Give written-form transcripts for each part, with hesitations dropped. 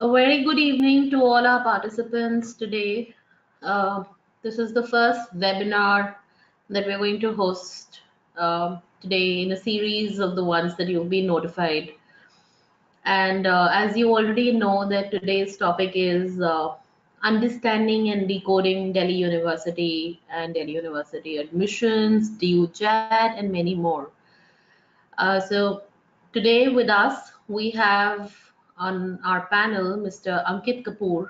A very good evening to all our participants today. Uh, this is the first webinar that we're going to host today in a series of the ones that you've been notified. And as you already know, that today's topic is understanding and decoding Delhi University and Delhi University admissions, DU JAT, and many more. So today with us, we have on our panel Mr. Ankit Kapoor,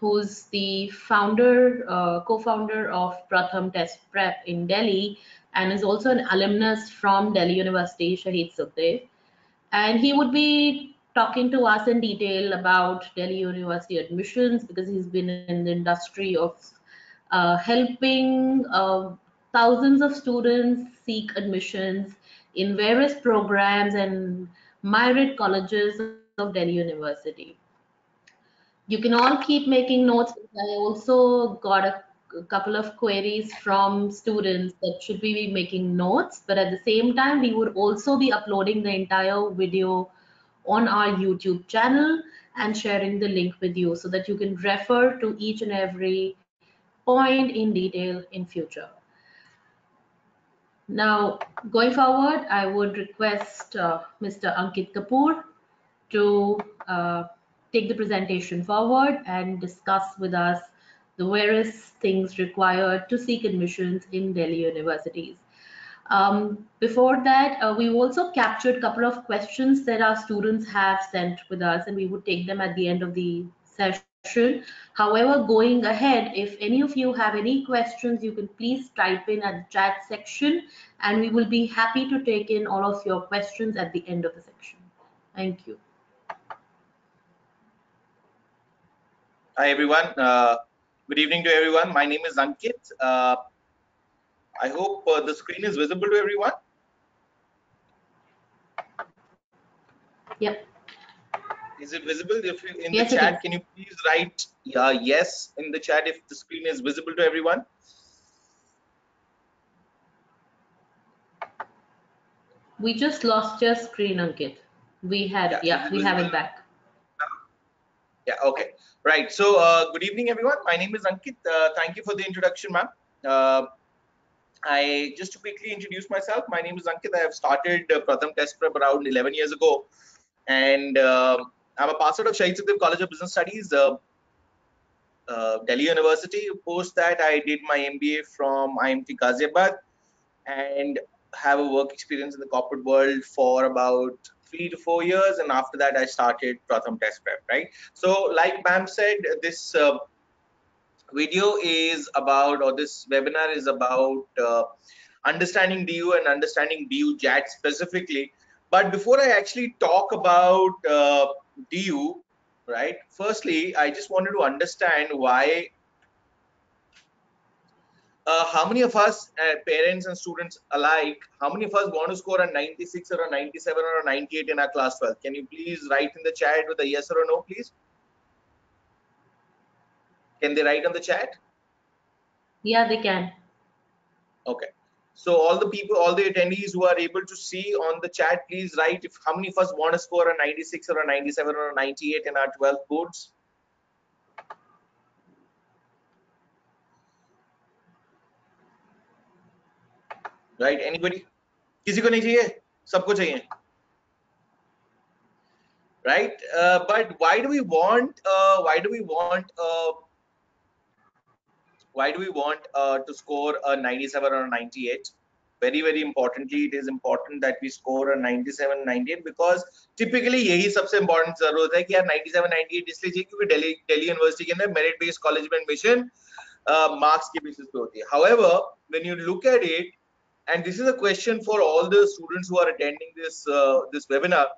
who's the co-founder of Pratham Test Prep in Delhi, and is also an alumnus from Delhi University, Shahid Sukhdev. And he would be talking to us in detail about Delhi University admissions because he's been in the industry of helping thousands of students seek admissions in various programs and myriad colleges of Delhi University. You can all keep making notes. I also got a couple of queries from students that should we be making notes, but at the same time, we would also be uploading the entire video on our YouTube channel and sharing the link with you so that you can refer to each and every point in detail in future. Now, going forward, I would request Mr. Ankit Kapoor to take the presentation forward and discuss with us the various things required to seek admissions in Delhi universities. Before that, we also captured a couple of questions that our students have sent with us, and we would take them at the end of the session. However, going ahead, if any of you have any questions, you can please type in at the chat section, and we will be happy to take in all of your questions at the end of the section. Thank you. Hi everyone. Good evening to everyone. My name is Ankit. I hope the screen is visible to everyone. Yep. Is it visible? If you, in Yes, the chat, can you please write yes in the chat if the screen is visible to everyone? We just lost your screen, Ankit. We had, we have it back. Yeah, okay. Right. So, good evening, everyone. My name is Ankit. Thank you for the introduction, ma'am. Just to quickly introduce myself, my name is Ankit. I have started Pratham Test Prep around 11 years ago, and I'm a passer of Shahid Sukhdev College of Business Studies, Delhi University. Post that, I did my MBA from IMT Ghaziabad and have a work experience in the corporate world for about 3 to 4 years, and after that I started Pratham Test Prep, right? So like ma'am said, this video is about, or this webinar is about understanding DU and understanding DU JAT specifically. But before I actually talk about DU, right, firstly I just wanted to understand why how many of us, parents and students alike, how many of us want to score a 96 or a 97 or a 98 in our class 12? Can you please write in the chat with a yes or a no, please? Can they write on the chat? Yeah, they can. Okay. So all the people, all the attendees who are able to see on the chat, please write if how many of us want to score a 96 or a 97 or a 98 in our 12th boards. Right? Anybody? किसी को नहीं चाहिए? सबको चाहिए. Right? But why do we want? To score a 97 or a 98? Very, very importantly, it is important that we score a 97, 98 because typically यही सबसे important जरूरत है कि यार 97, 98 इसलिए चाहिए क्योंकि Delhi University के अंदर merit based college में admission marks के basis पे होती है. However, when you look at it, and this is a question for all the students who are attending this this webinar,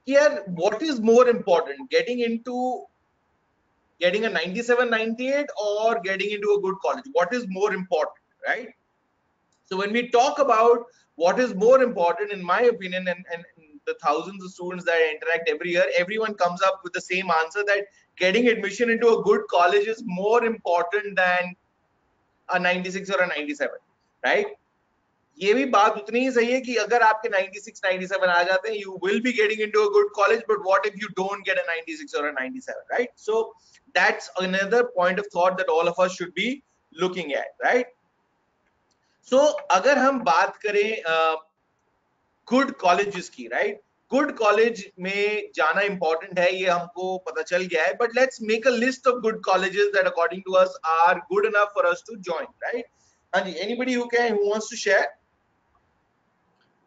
here what is more important, getting a 97, 98 or getting into a good college? What is more important, right? So when we talk about what is more important, in my opinion, and the thousands of students that I interact every year, everyone comes up with the same answer that getting admission into a good college is more important than a 96 or a 97, right? ये भी बात उतनी ही सही है कि अगर आपके 96 97 आ जाते हैं, you will be getting into a good college, but what if you don't get a 96 or a 97, right? So that's another point of thought that all of us should be looking at, right? So अगर हम बात करें good colleges की, right, good college में जाना important है, ये हमको पता चल गया है, but let's make a list of good colleges that according to us are good enough for us to join, right? हाँ जी, anybody who wants to share?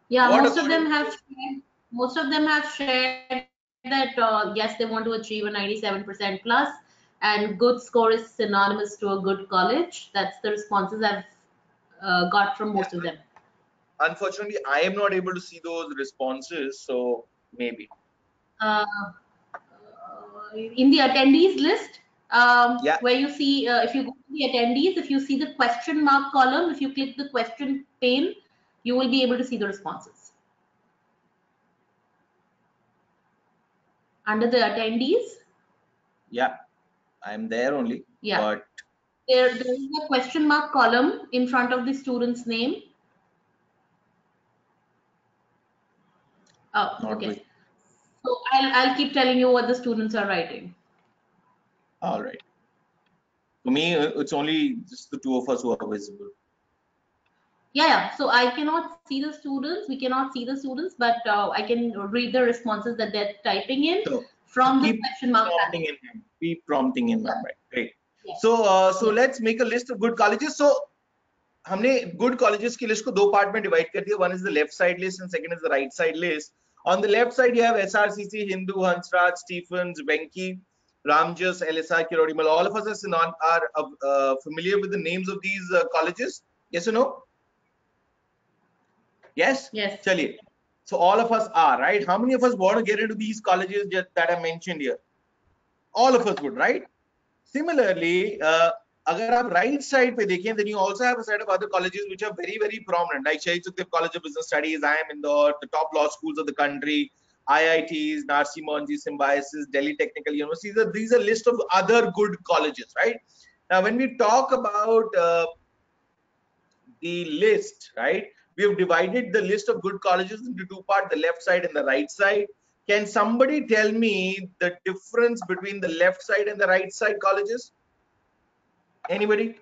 Yeah, What most of them according have to shared, that yes, they want to achieve a 97% plus, and good score is synonymous to a good college. That's the responses I've got from most of them. unfortunately I am not able to see those responses, so maybe Uh, in the attendees list, yeah, where you see, if you go to the attendees, if you see the question mark column, if you click the question pane, you will be able to see the responses. Under the attendees, yeah, I'm there only, yeah, but there is a question mark column in front of the student's name. Oh, not okay. with. So I'll keep telling you what the students are writing. All right, for me it's only just the two of us who are visible. Yeah. So I cannot see the students. We cannot see the students, but I can read the responses that they're typing in So from the keep question mark prompting panel. in mind. Keep prompting in mind. Right. Great. Yeah. So let's make a list of good colleges. So हमने good colleges की list को दो part में divide कर दिया. One is the left side list and second is the right side list. On the left side you have SRCC, Hindu, Hansraj, Stephens, Venki, Ramjas, LSI, Kirodimal. All of us are familiar with the names of these colleges. Yes or no? Yes? Yes. Chaliye. So all of us are, right? How many of us want to get into these colleges that I mentioned here? All of us would, right? Similarly, अगर आप right side पे देखें, then you also have a set of other colleges which are very, very prominent, like Shahid Sukhdev College of Business Studies, IIM Indore, the top law schools of the country, IITs, Narsi Monji, Symbiosis, Delhi Technical University. These are list of other good colleges, right? Now, when we talk about the list, right, we have divided the list of good colleges into two parts, the left side and the right side. Can somebody tell me the difference between the left side and the right side colleges? Anybody?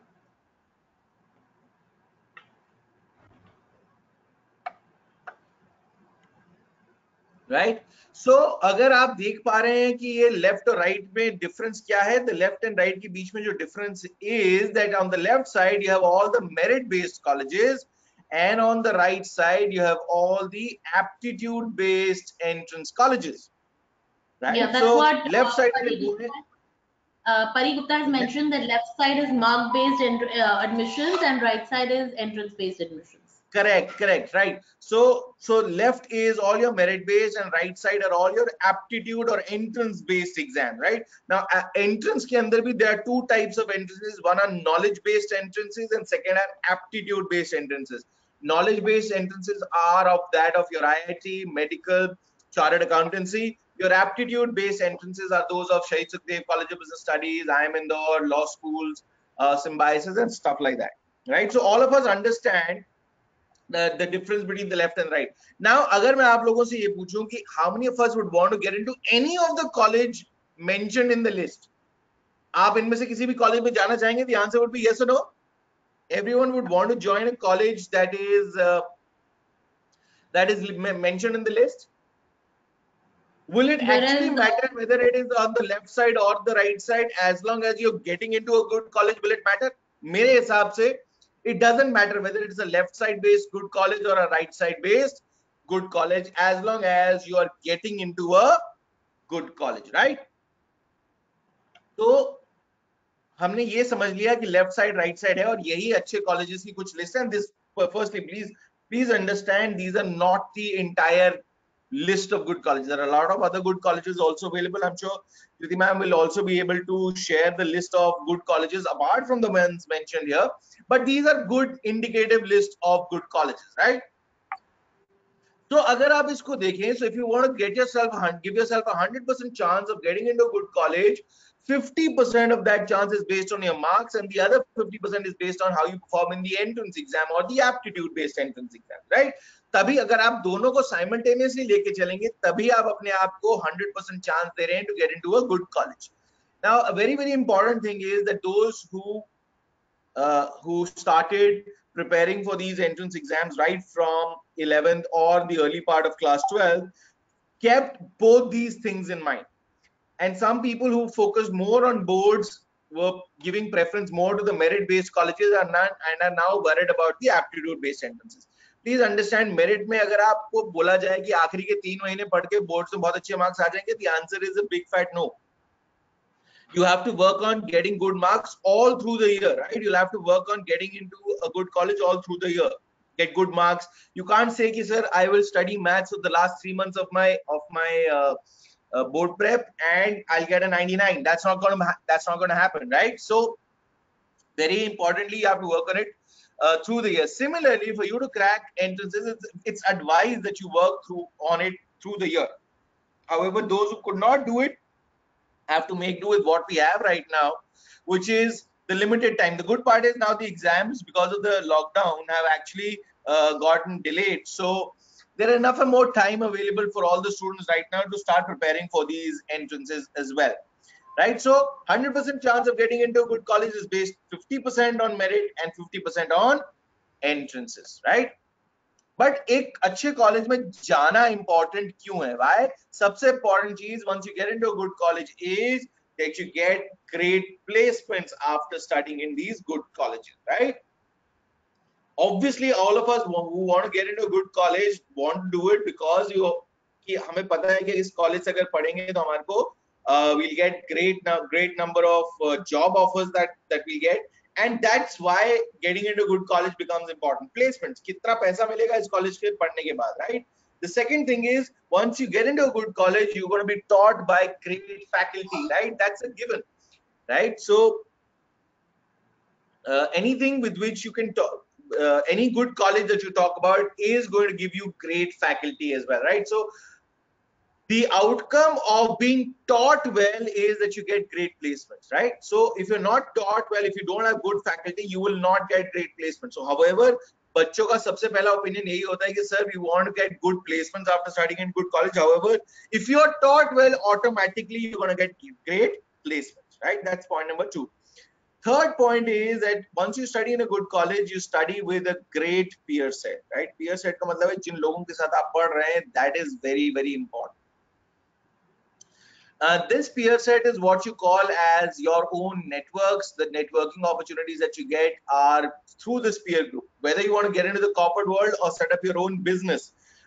Right? So अगर आप देख पा रहे हैं कि ये left और right में डिफरेंस क्या है, द लेफ्ट एंड राइट के बीच में जो difference is that on the left side you have all the merit based colleges and on the right side you have all the aptitude based entrance colleges, right? Yeah, that's So what left side पे वो है, Pari Gupta has mentioned, that left side is mark based admissions and right side is entrance based admissions. correct, right? So left is all your merit based and right side are all your aptitude or entrance based exam, right? Now entrance के अंदर भी there are two types of entrances. One are knowledge based entrances and second are aptitude based entrances. Knowledge based entrances are of that of your IIT, medical, chartered accountancy. Your aptitude based entrances are those of Shahid Sukhdev College of Business Studies, IIM Indore, law schools, Symbiosis and stuff like that, right? So all of us understand the difference between the left and right. Now अगर मैं आप लोगों से ये पूछूं कि how many of us would want to get into any of the college mentioned in the list, आप इनमें से किसी भी कॉलेज में जाना चाहेंगे? The answer would be yes or no. Everyone would want to join a college that is mentioned in the list. Will it actually matter whether it is on the left side or the right side? As long as you're getting into a good college, will it matter? मेरे हिसाब से it doesn't matter whether it is a left side based good college or a right side based good college, as long as you are getting into a good college, right? तो हमने ये समझ लिया कि left side right side है और यही अच्छे कॉलेजेस की कुछ लिस्ट है. This firstly please understand these are not the entire list of good colleges. There are a lot of other good colleges also available. I'm sure Kriti ma'am will also be able to share the list of good colleges apart from the ones mentioned here, but these are good indicative list of good colleges, right? So अगर आप इसको देखें, so if you want to give yourself a 100% chance of getting into a good college, 50% of that chance is based on your marks, and the other 50% is based on how you perform in the entrance exam or the aptitude based entrance exam, right? तभी अगर आप दोनों को simultaneously लेके चलेंगे तभी आप अपने आप को 100% chance दे रहे हैं to get into a good college. Now a very important thing is that those who started preparing for these entrance exams right from 11th or the early part of class 12 kept both these things in mind. And some people who focused more on boards were giving preference more to the merit-based colleges and are now worried about the aptitude-based entrances. Please understand, merit में अगर आपको बोला जाए कि आखिरी के 3 महीने पढ़ के बोर्ड से बहुत अच्छे मार्क्स आ जाएंगे, the answer is a big fat no. You have to work on getting good marks all through the year, right? You'll have to work on getting into a good college all through the year. Get good marks. You can't say, "Ki, sir, I will study maths for the last 3 months of my board prep and I'll get a 99." That's not going to happen, right? So, very importantly, you have to work on it through the year. Similarly, for you to crack entrances, it's advised that you work on it through the year. However, those who could not do it have to make do with what we have right now, which is the limited time. The good part is now the exams, because of the lockdown, have actually gotten delayed. So there are enough and more time available for all the students right now to start preparing for these entrances as well, right? So 100% chance of getting into a good college is based 50% on merit and 50% on entrances, right? But एक अच्छे college में जाना important क्यों है? Why? सबसे important चीज once you get into a good college is that you get great placements after studying in these good colleges, right? Obviously all of us who want to get into a good college want to do it because कि हमें पता है कि इस college से अगर पढ़ेंगे तो हमारे को we'll get great number of job offers that we get. And that's why getting into good college becomes important. Placements, कितना पैसा मिलेगा इस कॉलेज के पढ़ने के बाद, right? The second thing is, once you get into a good college, you're going to be taught by great faculty, right? That's a given, right? So anything with which you can talk, any good college that you talk about is going to give you great faculty as well, right? So the outcome of being taught well is that you get great placements, right? So if you're not taught well, if you don't have good faculty, you will not get great placements. So however, बच्चों का सबसे पहला opinion यही होता है कि sir, we want to get good placements after studying in good college. However, if you are taught well, automatically you're going to get great placements, right? That's point number 2. Third point is that once you study in a good college, you study with a great peer set, right? Peer set का मतलब है जिन लोगों के साथ आप पढ़ रहे हैं, that is very important. This peer set is what you call as your own networks. The networking opportunities that you get are through this peer group. Whether you want to get into the corporate world or set up your own business,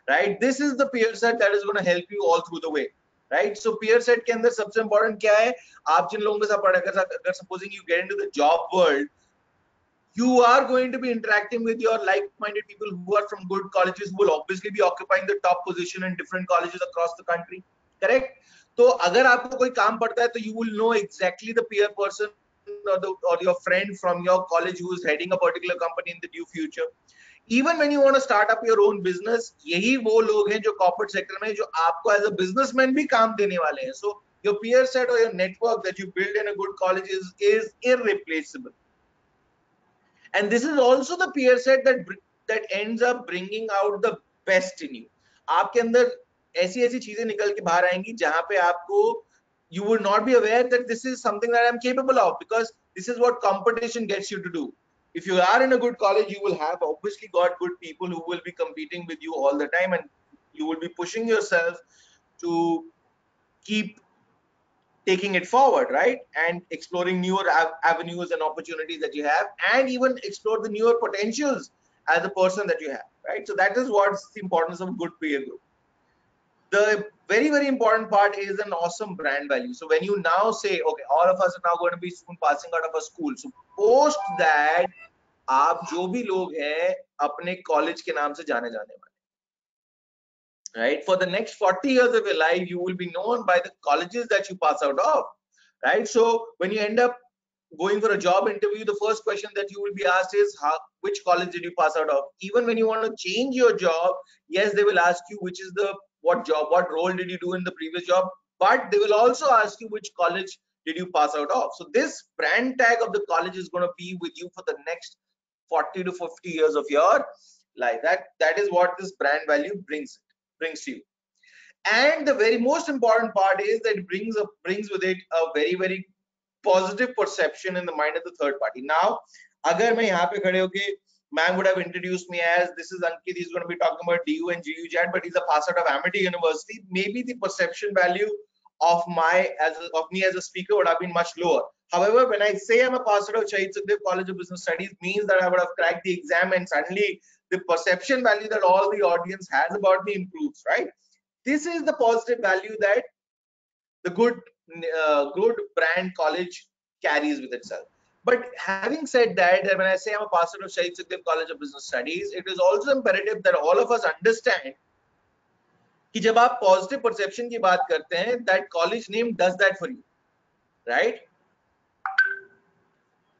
right? This is the peer set that is going to help you all through the way, right? So peer set के अंदर सबसे important क्या है? आप जिन लोगों के साथ पढ़ अगर supposing you get into the job world, you are going to be interacting with your like-minded people who are from good colleges, who will obviously be occupying the top position in different colleges across the country, correct? तो अगर आपको कोई काम पड़ता है तो you will know exactly the peer person or your friend from your college who is heading a particular company in the near future. Even when you want to start up your own business, यही वो लोग हैं जो corporate sector में जो आपको as a businessman भी काम देने वाले हैं. So your peer set or your network that you build in a good college is irreplaceable. And this is also the peer set that ends up bringing out the best in you. आपके अंदर ऐसी चीजें निकल के बाहर आएंगी जहां पे आपको you would not be aware that this is something that I'm capable of, because this is what competition gets you to do. If you are in a good college, you will have obviously got good people who will be competing with you all the time, and you will be pushing yourself to keep taking it forward, right? And exploring newer avenues and opportunities that you have, and even explore the newer potentials as a person that you have, right? So that is what's the importance of a good peer group. The very important part is an awesome brand value. So when you now say, okay, all of us are now going to be soon passing out of a school, so post that आप जो भी लोग हैं अपने college के नाम से जाने वाले, right? For the next 40 years of your life, you will be known by the colleges that you pass out of, right? So when you end up going for a job interview, the first question that you will be asked is, which college did you pass out of? Even when you want to change your job, yes, they will ask you what role did you do in the previous job, but they will also ask you which college did you pass out of? So this brand tag of the college is going to be with you for the next 40 to 50 years of your life. That is what this brand value brings to you. And the very most important part is that it brings with it a very positive perception in the mind of the third party. Now, agar main yahan pe khade hoke, ma'am would have introduced me as, this is Ankit, he's going to be talking about DU and GU JAT, but he's a pass out of Amity University. Maybe the perception value of me as a speaker would have been much lower. However, when I say I'm a pass out of Shahid Sukhdev College of Business Studies, means that I would have cracked the exam, and suddenly the perception value that all the audience has about me improves, right? This is the positive value that the good brand college carries with itself. But having said that, when I say I'm a pass out of Shahid Sukhdev College of Business Studies, it is also imperative that all of us understand कि जब आप positive perception की बात करते हैं, that college name does that for you, right?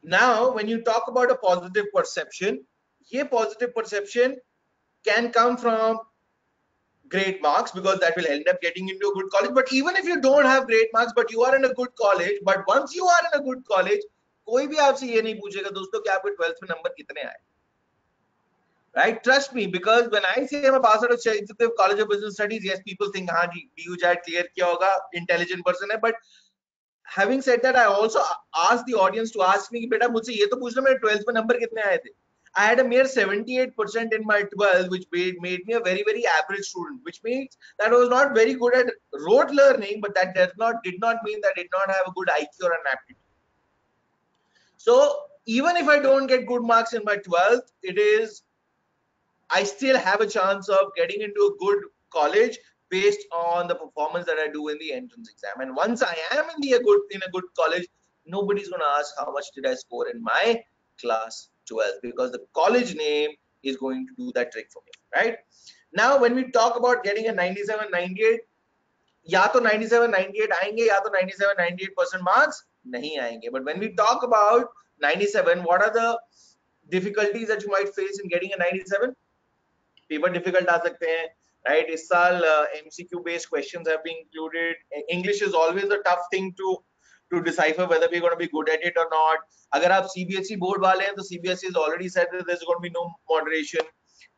Now, when you talk about a positive perception, ये positive perception can come from great marks, because that will end up getting into a good college. But even if you don't have great marks, but you are in a good college, but once you are in a good college, कोई भी आपसे ये नहीं पूछेगा दोस्तों कि आपके 12th में नंबर कितने आए, right? Trust me, because when I say I'm a pass out of Shahid Sukhdev College of Business Studies, yes, people think हाँ जी DU JAT clear किया होगा, intelligent person है. But having said that, I also asked the audience to ask me कि बेटा मुझसे ये तो पूछ लो मेरे 12th में नंबर कितने आए थे. I had a mere 78% in my 12th, which made me a very average student, which means that I was not very good at rote learning, but that did not mean that I did not have a good IQ or an aptitude. So even if I don't get good marks in my 12th, I still have a chance of getting into a good college based on the performance that I do in the entrance exam. And once I am in a good college, nobody's going to ask how much did I score in my class 12, because the college name is going to do that trick for me, right? Now, when we talk about getting a 97, 98, या तो 97, 98 आएंगे, या तो 97, 98% marks नहीं आएंगे. But when we talk about 97, what are the difficulties that you might face in getting a 97? Paper difficult आ सकते हैं, राइट? इस साल MCQ based questions have been included. English is always a tough thing to decipher whether we're going to be good at it or not. अगर आप CBSE board वाले हैं तो CBSE has already said that there's going to be no moderation,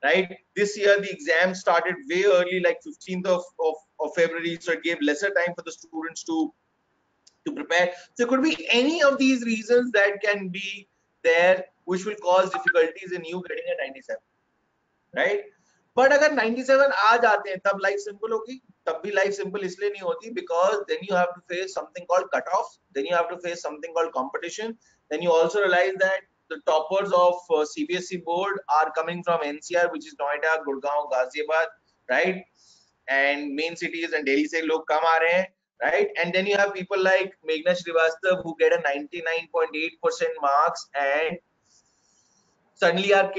right? This year the exam started way early, like 15th of February, so it gave lesser time for the students to prepare. So it could be any of these reasons that can be there which will cause difficulties in you getting a 97, right? But अगर 97 आ जाते हैं तब life simple होगी. तब भी life simple इसलिए नहीं होती because then you have to face something called cutoff, then you have to face something called competition, then you also realize that the toppers of CBSE board are coming from NCR, which is Noida, Gurgaon, Ghaziabad, right? And main cities and Delhi से लोग कम आ रहे हैं, right? And then you have people like Meghna Srivastav who get a 99.8% marks, and suddenly our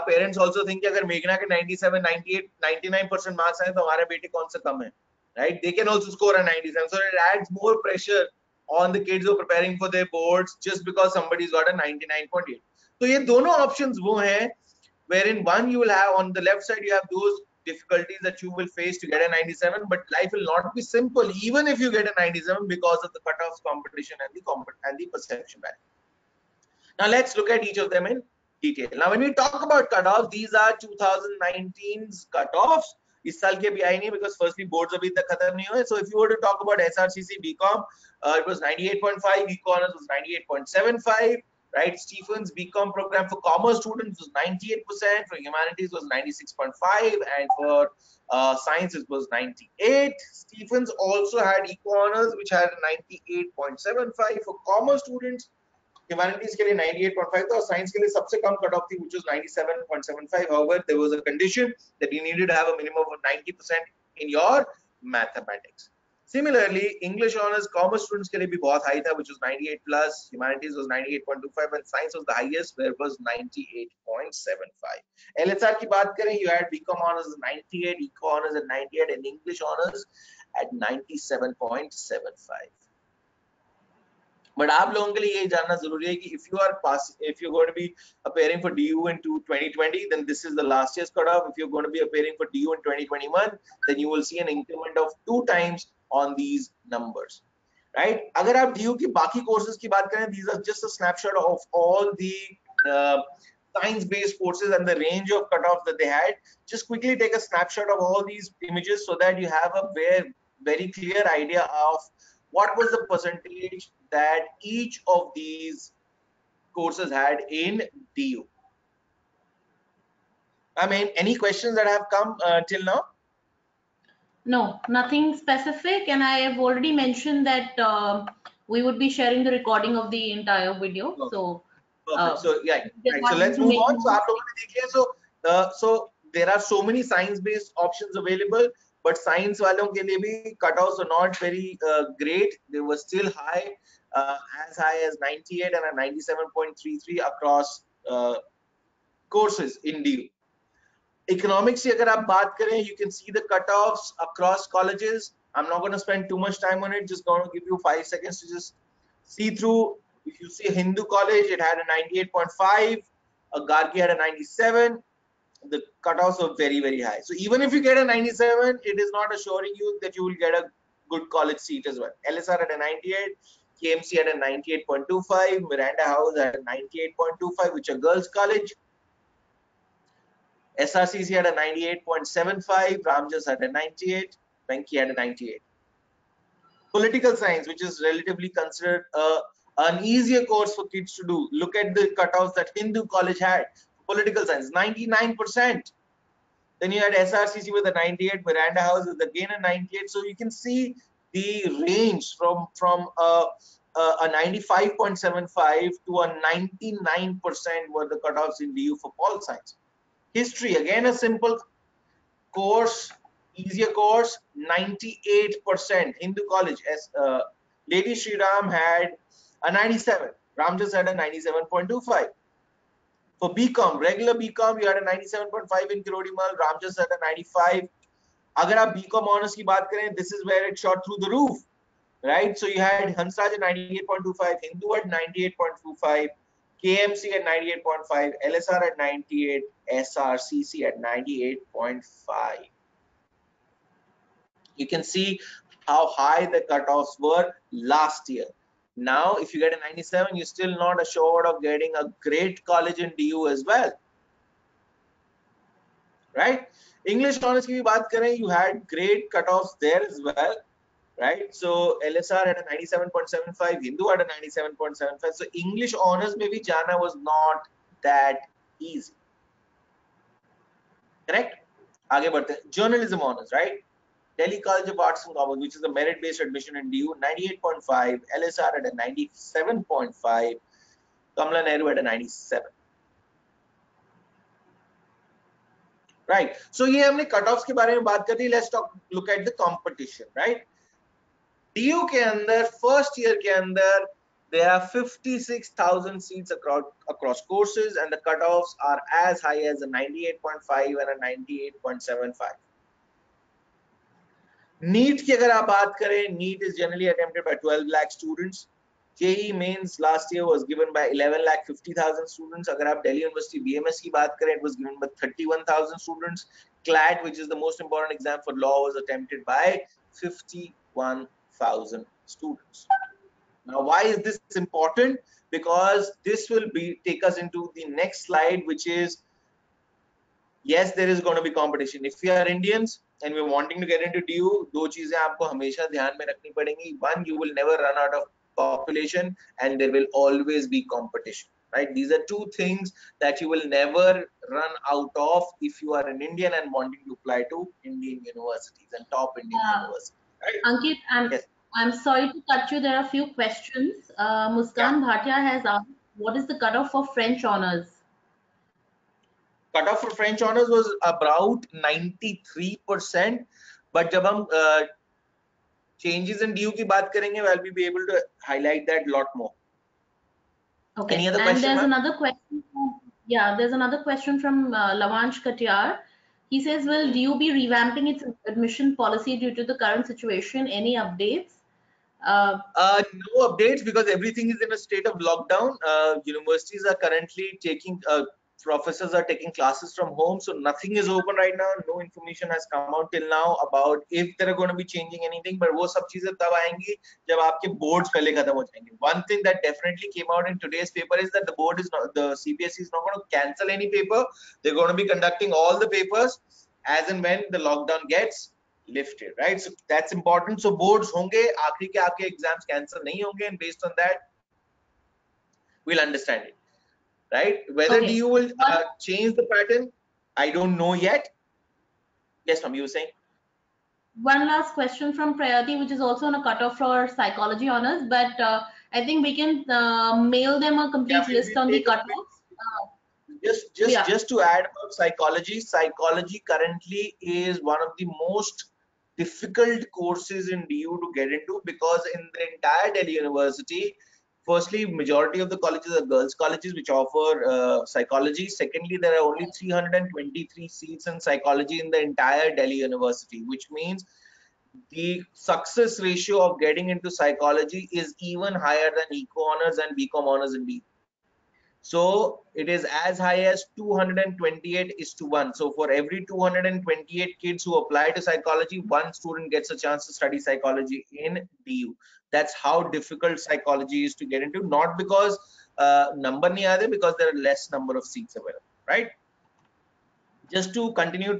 parents also think अगर मेघना के 97, 98, 99% marks आए तो हमारे बेटे कौन सा कम है, right? They can also score a 97, so it adds more pressure on the kids who are preparing for their boards just because somebody's got a 99.8. तो ये दोनों options वो हैं, wherein one you will have on the left side you have those difficulties that you will face to get a 97, but life will not be simple even if you get a 97 because of the cutoffs, competition, and the perception value. Now let's look at each of them in detail. Now, when we talk about cutoffs, these are 2019's cutoffs. इस साल के भी आई नहीं because firstly boards अभी तक खत्म नहीं हुए. So if you were to talk about SRCC BCom, it was 98.5, Economics was 98.75, right? Stephens BCom program for commerce students was 98%, for humanities was 96.5, and for science it was 98. Stephens also had Economics, which had 98.75 for commerce students. Humanities के लिए 98.5 था और science के लिए सबसे कम cut off थी, which was 97.75. However, there was a condition that you needed to have a minimum of 90% in your mathematics. Similarly, English honors commerce students के लिए भी बहुत high था, which was 98 plus. Humanities was 98.25 and science was the highest, where it was 98.75. LSR की बात करें, you had BCom honors 98, Eco honors at 98, and English honors at 97.75. But आप लोगों के लिए ये जानना जरूरी है कि if you're going to be appearing for DU in 2020, then this is the last year's cutoff. If you're going to be appearing for DU in 2021, then you will see an increment of 2 times on these numbers. right? अगर आप DU की बाकी courses की बात करें, these are just a snapshot of all the science-based courses and the range of cutoffs that they had. Just quickly take a snapshot of all these images so that you have a very clear idea of what was the percentage that each of these courses had in DU. I mean, any questions that have come till now? No, nothing specific, and I have already mentioned that we would be sharing the recording of the entire video. Okay. So, Perfect. So yeah, just right. So wanted let's to move make on. So note. आप लोगों ने देख लिया. So there are so many science-based options available, but science वालों के लिए भी cutoffs are not very great. They were still high, as high as 98 and a 97.33 across courses in DU. Economics से अगर आप बात करें, you can see the cutoffs across colleges. I'm not going to spend too much time on it. Just going to give you 5 seconds to just see through. If you see Hindu College, it had a 98.5. Gargi had a 97. The cutoffs were very high. So even if you get a 97, it is not assuring you that you will get a good college seat as well. LSR had a 98. KMC had a 98.25. Miranda House had a 98.25, which is a girls' college. SRCC had a 98.75, Ramjas had a 98, Venki had a 98. Political science, which is relatively considered an easier course for kids to do. Look at the cutoffs that Hindu College had. Political science, 99%. Then you had SRCC with a 98, Miranda House with again a 98. So you can see the range from a 95.75 to a 99% were the cutoffs in DU for pol science. History, again a simple course, easier course, 98%. Hindu College, Lady Shri Ram had a 97. Ramjas had a 97.25. For BCom, regular BCom, you had a 97.5 in Kirodimal. Ramjas had a 95. Agar aap BCom honors ki baat kare, this is where it shot through the roof, right? So you had Hansraj at 98.25, Hindu at 98.25. KMC at 98.5, LSR at 98, SRCC at 98.5. You can see how high the cutoffs were last year. Now, if you get a 97, you're still not assured of getting a great college in DU as well, right? English honors ki bhi baat kare, you had great cutoffs there as well. Right, so LSR had a 97.75, Hindu had a 97.75. So English honors maybe Jana was not that easy. Correct? आगे बढ़ते हैं. Journalism honors, right? Delhi College of Arts and Commerce, which is the merit-based admission in DU, 98.5. LSR at a 97.5. Kamala Nehru at a 97. Right. So ये हमने cutoffs के बारे में बात कर ली. Let's look at the competition, right? DU के अंदर first year के अंदर there are 56,000 seats across courses, and the cutoffs are as high as a 98.5 and a 98.75. NEET की अगर आप बात करें, NEET is generally attempted by 12 lakh students. JEE mains last year was given by 11 lakh 50,000 students. अगर आप Delhi University BMS की बात करें, it was given by 31,000 students. CLAT, which is the most important exam for law, was attempted by 51,000 students. Now, why is this important? Because this will take us into the next slide, which is, yes, there is going to be competition. If we are Indians and we're wanting to get into DU, दो चीजें आपको हमेशा ध्यान में रखनी पड़ेंगी. One, you will never run out of population, and there will always be competition. Right? These are two things that you will never run out of if you are an Indian and wanting to apply to Indian universities and top Indian universities. Right? Ankit, I'm sorry to cut you. There are a few questions. Muskan Bhatia has asked, what is the cutoff for French honors? Cutoff for French honors was about 93%, but जब हम changes in DU की बात करेंगे, well, we'll be able to highlight that a lot more. Okay. Any other and question? There's another question. There's another question from Lavansh Katyar. He says, will DU be revamping its admission policy due to the current situation? Any updates? No updates, because everything is in a state of lockdown. Universities are currently taking professors are taking classes from home, so nothing is open right now. No information has come out till now about if they're going to be changing anything, but वो सब चीजें तब आएंगी जब आपके boards पहले खत्म हो जाएंगे. One thing that definitely came out in today's paper is that the CBSE is not going to cancel any paper. They're going to be conducting all the papers as and when the lockdown gets lifted, right? So that's important. So boards होंगे, आखिरी के आपके exams cancel नहीं होंगे, and based on that we'll understand it. Right? Whether Okay. DU will change the pattern, I don't know yet. Yes, ma'am, you were saying? One last question from Prayati, which is also on a cutoff for psychology honors, but I think we can mail them a complete list on the cutoffs. Just to add about psychology currently is one of the most difficult courses in DU to get into, because in the entire Delhi University, firstly, majority of the colleges are girls colleges which offer psychology. Secondly, there are only 323 seats in psychology in the entire Delhi University, which means the success ratio of getting into psychology is even higher than Eco Honors and BCom Honors in DU. So it is as high as 228:1. So for every 228 kids who apply to psychology, one student gets a chance to study psychology in DU. That's how difficult psychology is to get into. Not because number nahi aate, because there are less number of seats available, right? Just to continue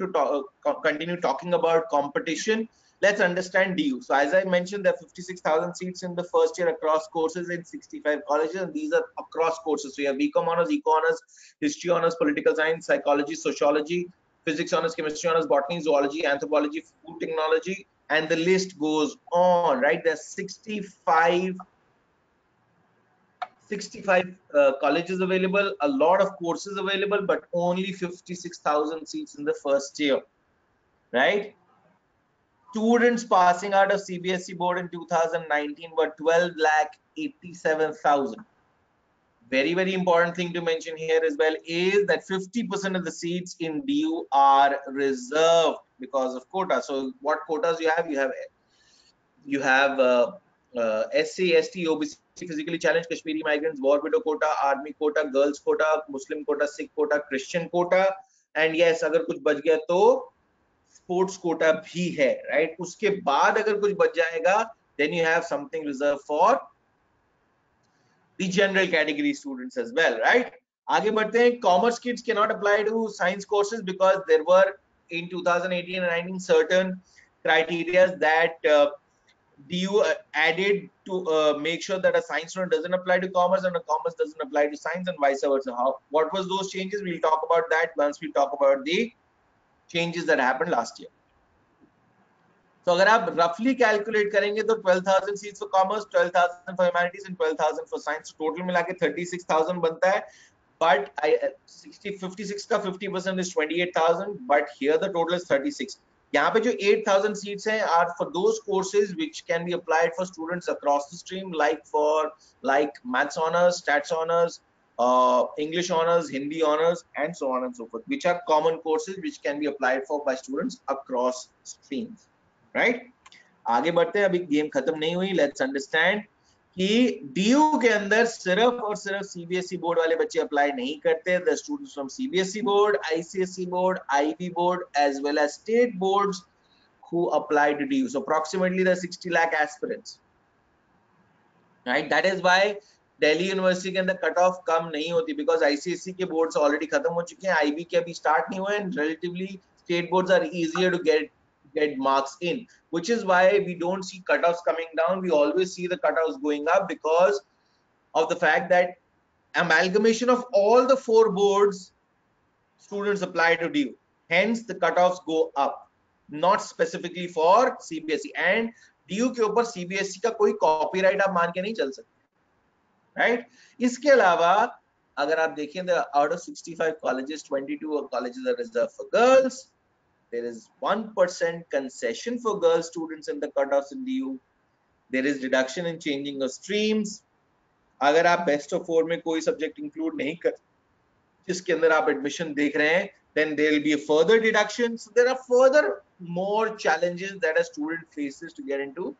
talking about competition, let's understand DU. So as I mentioned, there are 56,000 seats in the first year across courses in 65 colleges, and these are across courses. So you have BCom Honors, Eco Honors, History Honors, Political Science, Psychology, Sociology, Physics Honors, Chemistry Honors, Botany, Zoology, Anthropology, Food Technology, and the list goes on, right? There's 65 colleges available, a lot of courses available, but only 56,000 seats in the first year, right? Students passing out of CBSE board in 2019 were 12,87,000. Very, very important thing to mention here as well is that 50% of the seats in DU are reserved because of quota. So what quotas you have? You have SC, ST, OBC, physically challenged, Kashmiri migrants, war widow quota, army quota, girls quota, Muslim quota, Sikh quota, Christian quota, and yes, अगर कुछ बच गया तो sports quota भी है, right? उसके बाद अगर कुछ बच जाएगा, then you have something reserved for the general category students as well, right? आगे बढ़ते हैं. Commerce kids cannot apply to science courses because there were in 2018 and 19 certain criteria that DU added to make sure that a science student doesn't apply to commerce and a commerce doesn't apply to science, and vice versa. What was those changes? We'll talk about that once we talk about the changes that happened last year. So अगर आप roughly calculate करेंगे तो 12,000 seats for commerce, 12,000 for humanities and 12,000 for science. So total मिला के 36,000 बनता है. But 56 का 50% is 28,000. But here the total is 36. यहाँ पे जो 8,000 seats हैं are for those courses which can be applied for students across the stream, like maths honors, stats honors, English honors, Hindi honors, and so on and so forth, which are common courses which can be applied for by students across streams, right? आगे बढ़ते हैं. अभी game खत्म नहीं हुई. Let's understand कि DU के अंदर सिर्फ और सिर्फ CBSE बोर्ड वाले बच्चे अप्लाई नहीं करते. The students from CBSE board, ICSE board, IB board, as well as state boards who apply to DU. So approximately there are 60 lakh aspirants, right? That is why Delhi University के अंदर cut off कम नहीं होती, because ICSE के boards already खत्म हो चुके हैं, IB के अभी स्टार्ट नहीं हुए, and relatively state boards are easier to get marks in, which is why we don't see cutoffs coming down. We always see the cutoffs going up because of the fact that amalgamation of all the 4 boards students apply to DU. Hence the cutoffs go up, not specifically for CBSE. And DU के ऊपर CBSE का कोई copyright आप मान के नहीं चल सकते, right? इसके अलावा अगर आप देखें, out of 65 colleges, 22 colleges are reserved for girls. There is 1% concession for girl students in the cutoffs in DU. There is reduction in changing of streams. अगर आप best of 4 में कोई subject include नहीं कर, जिसके अंदर आप admission देख रहे हैं, then there will be a further deduction. So there are further more challenges that a student faces to get into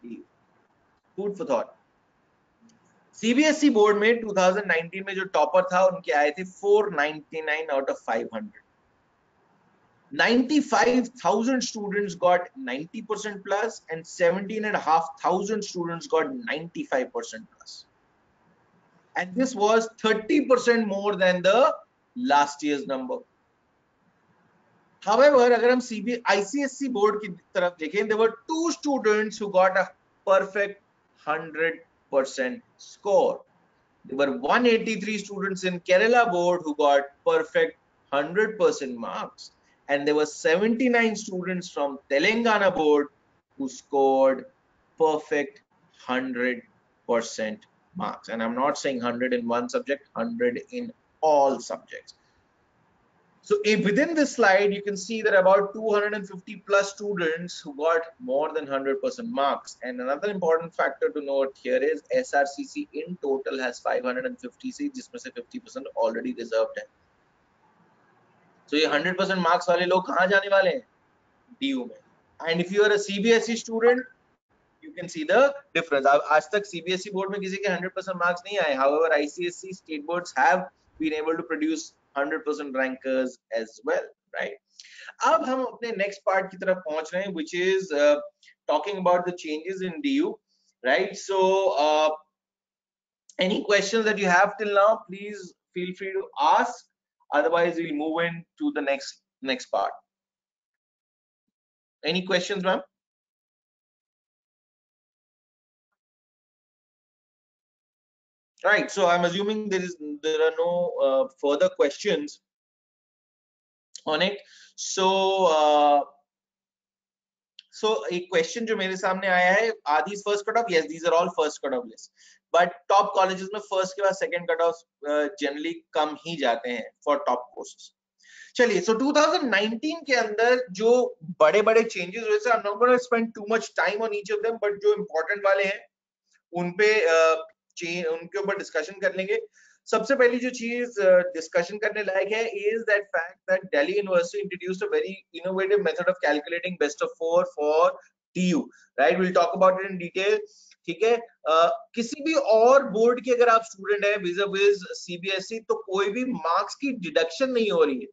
DU. Food for thought. CBSE board में 2019 में जो टॉपर था उनके आए थे 499 out of 500. 95,000 students got 90% plus and 17,500 students got 95% plus. And this was 30% more than the last year's number. However, अगर हम ICSE board की तरफ देखें, there were 2 students who got a perfect 100% score. There were 183 students in Kerala board who got perfect 100% marks. And there were 79 students from Telangana board who scored perfect 100% marks. And I'm not saying 100 in one subject, 100 in all subjects. So within this slide, you can see that about 250 plus students who got more than 100% marks. And another important factor to note here is SRCC in total has 550 seats, जिसमें से 50% already reserved है. So ये 100% marks वाले लोग कहाँ जाने वाले हैं? DU में. And if you are a CBSE student, you can see the difference. आज तक CBSE board में किसी के 100% marks नहीं आए. However, ICSE state boards have been able to produce 100% rankers as well, right? अब हम अपने next part की तरफ पहुंच रहे हैं, which is talking about the changes in DU, right? So any questions that you have till now, please feel free to ask. Otherwise, we'll move into the next part. Any questions, ma'am? Right. So I'm assuming there are no further questions on it. So a question जो मेरे सामने आया है, are these first cut off? Yes, these are all first cut off lists. But top colleges में first के बाद second cut off generally कम ही जाते हैं for top courses. चलिए, so 2019 के अंदर जो बड़े changes हुए थे, I'm not going to spend too much time on each of them, but जो important वाले हैं उनके ऊपर डिस्कशन कर लेंगे. सबसे पहली जो चीज डिस्कशन करने लायक है is that fact that Delhi University introduced a very innovative method of calculating best of 4 for DU, right? We'll talk about it in detail. ठीक है, किसी भी और बोर्ड के अगर आप स्टूडेंट हैं विज़ सीबीएसई तो कोई भी मार्क्स की डिडक्शन नहीं हो रही है,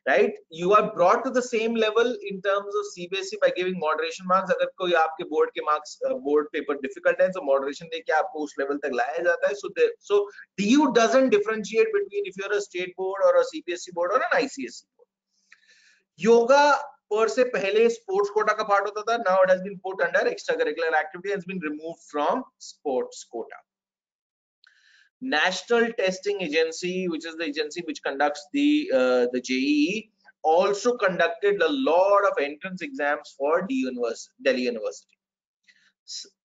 right? You are brought to the same level in terms of CBSE by giving moderation marks. अगर कोई आपके बोर्ड के मार्क्स बोर्ड पेपर डिफिकल्ट है तो मॉडरेशन देके आपको उस लेवल तक लाया जाता है. So DU doesn't differentiate between if you're a state board or a CBSE board or an ICSE board. Yoga पर से पहले स्पोर्ट्स कोटा का पार्ट होता था. Now it has been put under extracurricular activity, has been removed from sports quota. National Testing Agency, which is the agency which conducts the JEE, also conducted a lot of entrance exams for Delhi University.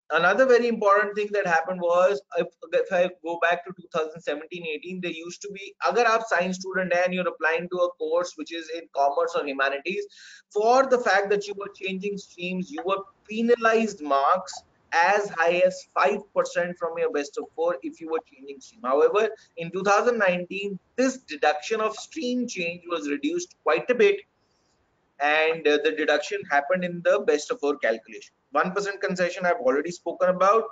Another very important thing that happened was, if I go back to 2017-18, there used to be, agar aap science student hai and you're applying to a course which is in commerce or humanities, for the fact that you were changing streams, you were penalized marks as high as 5% from your best of 4 if you were changing stream. However, in 2019, this deduction of stream change was reduced quite a bit, and the deduction happened in the best of 4 calculation. 1% concession I've already spoken about.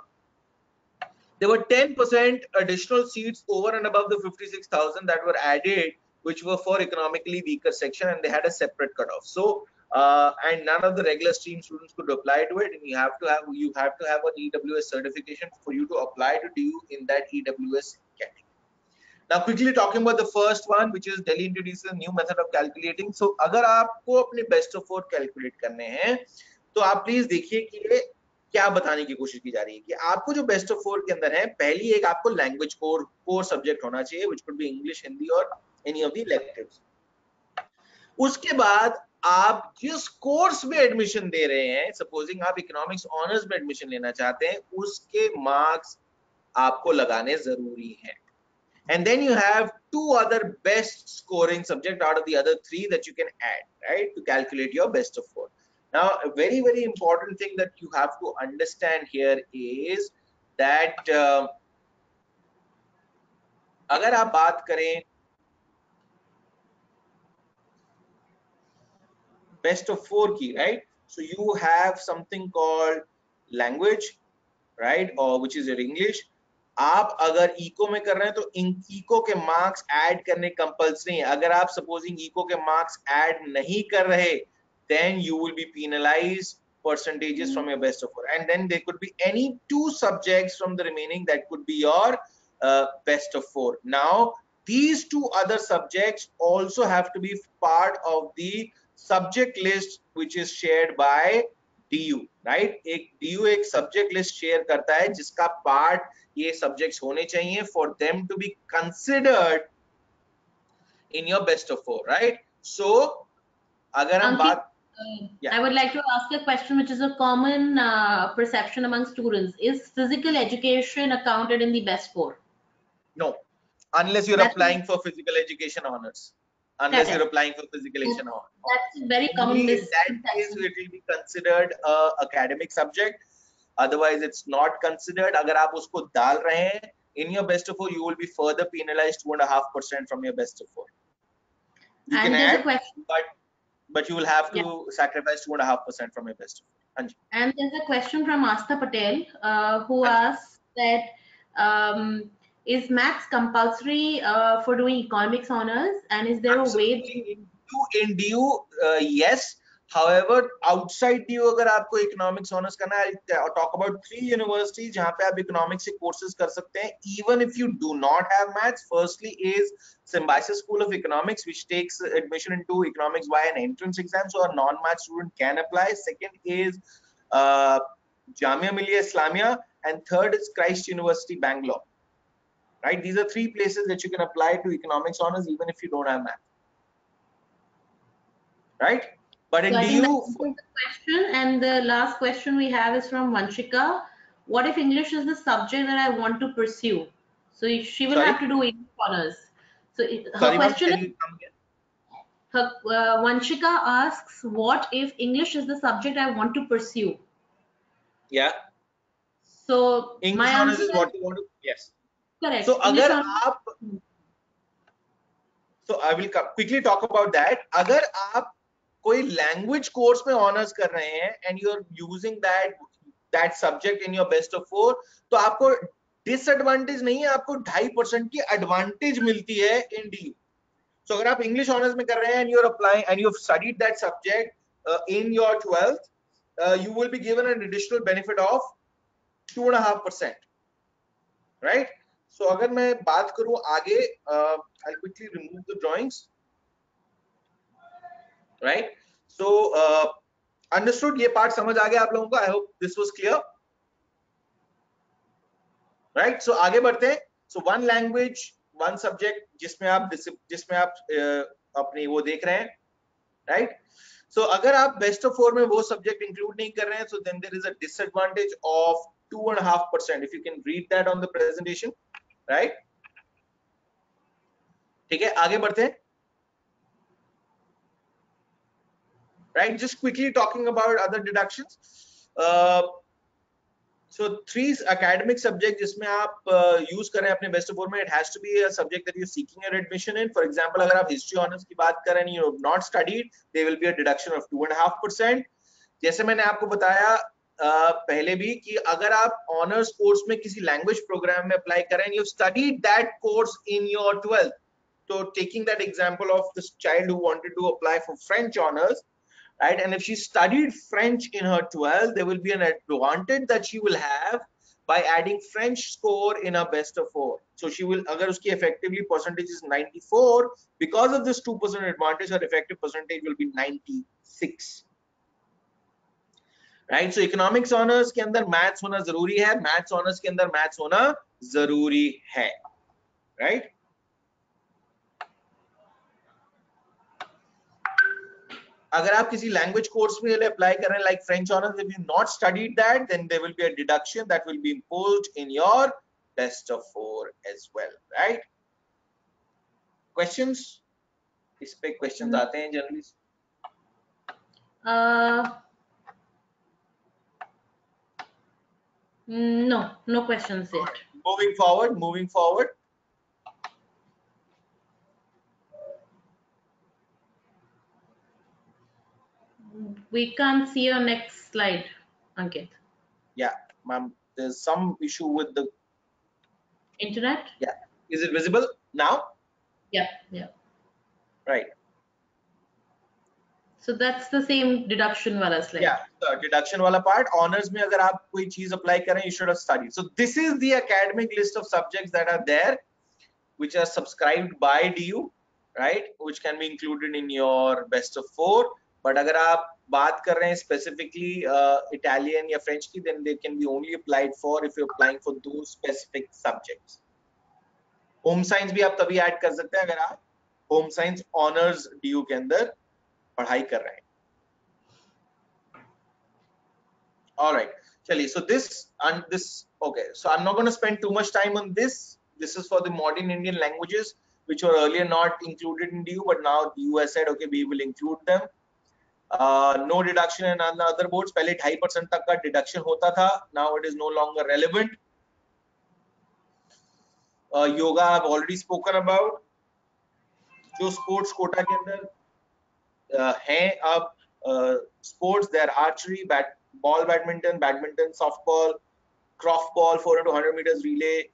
There were 10% additional seats over and above the 56,000 that were added, which were for economically weaker section, and they had a separate cutoff. So and none of the regular stream students could apply to it, and you have to have an EWS certification for you to apply to DU in that EWS category. Now quickly talking about the first one, which is Delhi introduces a new method of calculating. So अगर आपको अपने best of 4 calculate करने हैं तो आप please देखिए कि ये क्या बताने की कोशिश की जा रही है कि आपको जो बेस्ट ऑफ 4 के अंदर है, पहली एक आपको लैंग्वेज कोर सब्जेक्ट होना चाहिए, which could be English, Hindi और any of the electives. उसके बाद आप जिस कोर्स में एडमिशन दे रहे हैं, सपोजिंग आप इकोनॉमिक्स ऑनर्स में एडमिशन लेना चाहते हैं, उसके मार्क्स आपको लगाने जरूरी हैं. And then you have 2 other best scoring subject out of the other 3 that you can add, right, to calculate your best of 4. Now, a very, very important thing that you have to understand here is that अगर आप बात करें best of 4 की, right, so you have something called language, right, or which is your English. आप अगर eco में कर रहे हैं तो इको के मार्क्स ऐड करने कंपल्सरी है. अगर आप सपोजिंग इको के मार्क्स ऐड नहीं कर रहे, then you will be penalized percentages from your best of 4, and then there could be any 2 subjects from the remaining that could be your best of 4. Now these 2 other subjects also have to be part of the subject list which is shared by DU, right? एक DU एक subject list share करता है जिसका part ये subjects होने चाहिए for them to be considered in your best of 4, right? So अगर हम Ankit, बात I would like to ask a question which is a common perception among students. Is physical education accounted in the best 4? No, unless you're That's applying for physical education honors. Unless you're applying for physical education honors. That's a very common Only in that case misconception. it will be considered a academic subject. Otherwise, it's not considered. अगर आप उसको डाल रहे हैं in your best of 4, you will be further penalized 2.5% from your best of 4. You And can there's a add, question. but you will have to sacrifice 2.5% from your best of 4. Anji. And there's a question from Astha Patel who Anji. asks that is maths compulsory for doing economics honors, and is there Absolutely. a way In DU, yes. However, outside DU, अगर आपको economics honors करना है, I'll talk about 3 universities जहाँ पे आप economics से courses कर सकते हैं. Even if you do not have maths, firstly is Symbiosis School of Economics, which takes admission into economics via an entrance exam, so a non-math student can apply. Second is Jamia Millia Islamia, and third is Christ University, Bangalore. Right? These are 3 places that you can apply to economics honors even if you don't have math. Right? But in So I think DU, that's the question, and the last question we have is from Vanshika. What if English is the subject that I want to pursue? So she will have to do English honors. So her question is, Vanshika asks, what if English is the subject I want to pursue? Yeah. So English my honors answer is what you want to. Yes. correct. So English अगर honors. आप, so I will quickly talk about that. अगर आप कोई language course में honors कर रहे हैं and you're using that subject in your best of 4, तो आपको disadvantage नहीं है, आपको 2.5% की advantage मिलती है in DU. So अगर आप English honors में कर रहे हैं and you're applying and you've studied that subject in your 12th, you will be given an additional benefit of 2.5%, right? So अगर मैं बात करूं आगे, I'll quickly remove the drawings, right? So understood, ये part समझ आ गया आप लोगों को? I hope this was clear, right? So आगे बढ़ते हैं. So one language, one subject जिसमें आप अपनी वो देख रहे हैं, right? So अगर आप best of 4 में वो subject include नहीं कर रहे हैं, so then there is a disadvantage of 2.5%. If you can read that on the presentation, right? ठीक है, आगे बढ़ते हैं. Right, just quickly talking about other deductions. So 3 academic subjects जिसमें आप use करें अपने best of 4 में, it has to be a subject that you're seeking your admission in. For example, अगर आप history honors की बात करें and you have not studied, there will be a deduction of 2.5%. जैसे मैंने आपको बताया पहले भी कि अगर आप honors course में किसी language program में apply करें and you've studied that course in your 12th, so taking that example of this child who wanted to apply for French honors, right? And if she studied French in her 12th, there will be an advantage that she will have by adding French score in her best of 4. So she will, agar uski effectively percentage is 94, because of this 2% advantage, her effective percentage will be 96. Right? So economics honors के अंदर maths होना जरूरी है, maths honors के अंदर maths होना जरूरी है, right? अगर आप किसी लैंग्वेज कोर्स में अप्लाई कर रहे हैं, like French honors, if you not studied that, then there will be a deduction that will be imposed in your best of 4 as well, right? Questions? इस पे questions आते हैं generally. No questions yet. Moving forward. We can't see your next slide, Ankit. Yeah, ma'am, there's some issue with the Internet? Yeah. Is it visible now? Yeah, yeah. Right. So that's the same deduction wala slide. Yeah, the deduction wala part. Honors mein agar aap koi cheez apply kare, you should have studied. So this is the academic list of subjects that are there, which are subscribed by DU, right? Which can be included in your best of 4. But agar aap baat kar rahe hain specifically Italian ya French ki, then they can be only applied for if you're applying for those specific subjects. Home science भी आप तभी add कर सकते हैं अगर आप home science honours DU के अंदर पढ़ाई कर रहे हैं. All right, chali. So this and this. Okay, so I'm not going to spend too much time on this. This is for the modern Indian languages, which were earlier not included in DU, but now DU has said, okay, we will include them. No deduction in other boards. पहले 2.5% तक का deduction होता था. Now it is no longer relevant. Yoga I've already spoken about. जो sports quota के अंदर हैं अब sports, they are archery, ball badminton, softball, croftball, 4 into 100 meters relay,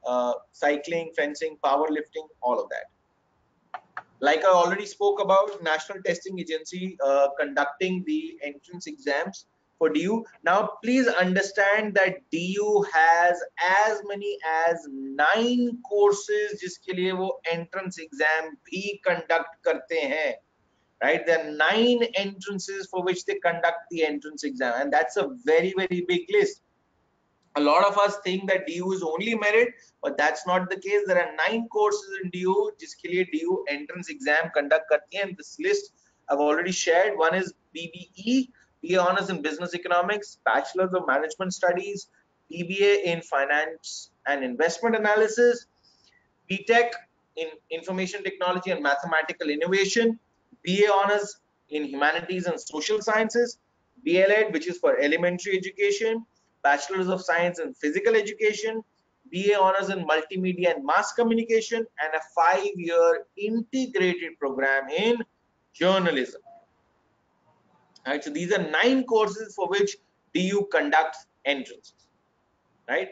cycling, fencing, powerlifting, all of that. Like I already spoke about, National Testing Agency conducting the entrance exams for DU. Now, please understand that DU has as many as 9 courses जिसके लिए वो entrance exam भी conduct करते हैं. Right, there are 9 entrances for which they conduct the entrance exam, and that's a very, very big list. A lot of us think that DU is only merit, but that's not the case. There are 9 courses in DU जिसके लिए DU entrance exam conduct करती है, and this list I've already shared. One is BBE, BA Honors in Business Economics, Bachelors of Management Studies, BBA in Finance and Investment Analysis, BTech in Information Technology and Mathematical Innovation, BA Honors in Humanities and Social Sciences, BLEd, which is for Elementary Education, Bachelors of Science in Physical Education, BA Honors in Multimedia and Mass Communication, and a 5-year integrated program in Journalism. Right, so these are 9 courses for which DU conducts entrances. Right.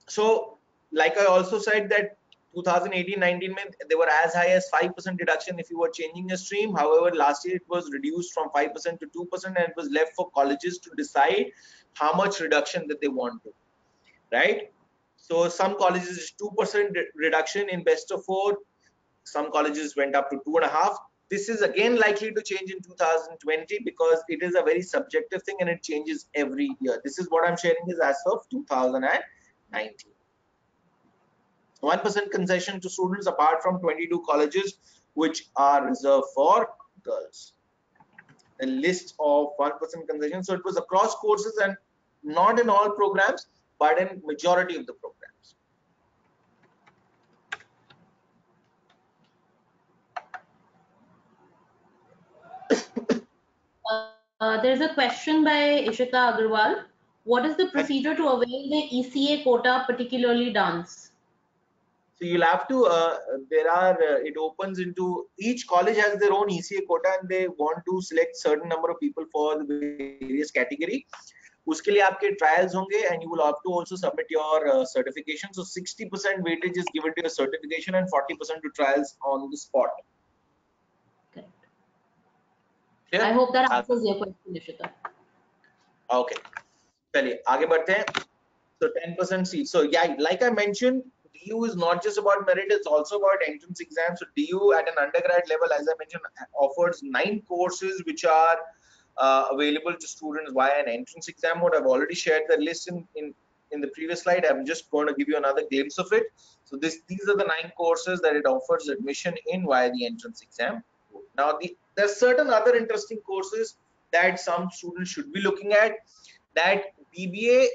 So, like I also said that 2018-19 they were as high as 5% deduction if you were changing a stream. However, last year it was reduced from 5% to 2%, and it was left for colleges to decide how much reduction that they want to. Right. So some colleges 2% reduction in best of 4. Some colleges went up to 2.5. This is again likely to change in 2020 because it is a very subjective thing and it changes every year. This is what I'm sharing is as of 2019. 1% concession to students apart from 22 colleges which are reserved for girls. A list of 1% concession. So it was across courses and not in all programs, but in majority of the programs. There's a question by Ishita Agarwal. What is the procedure to avail the ECA quota, particularly dance? So you'll have to, it opens into, each college has their own ECA quota and they want to select certain number of people for the various category. उसके लिए आपके trials होंगे and you will have to also submit your certification. So 60% weightage is given to your certification and 40% to trials on the spot. Correct. Yeah? I hope that answers your question, Ishita. Okay. चलिए आगे बढ़ते हैं. So 10% seat. So yeah, like I mentioned, DU is not just about merit, it's also about entrance exams. So DU at an undergrad level, as I mentioned, offers 9 courses which are available to students via an entrance exam mode. I've already shared the list in the previous slide. I'm just going to give you another glimpse of it. So these are the 9 courses that it offers admission in via the entrance exam. Now there's certain other interesting courses that some students should be looking at. That BBA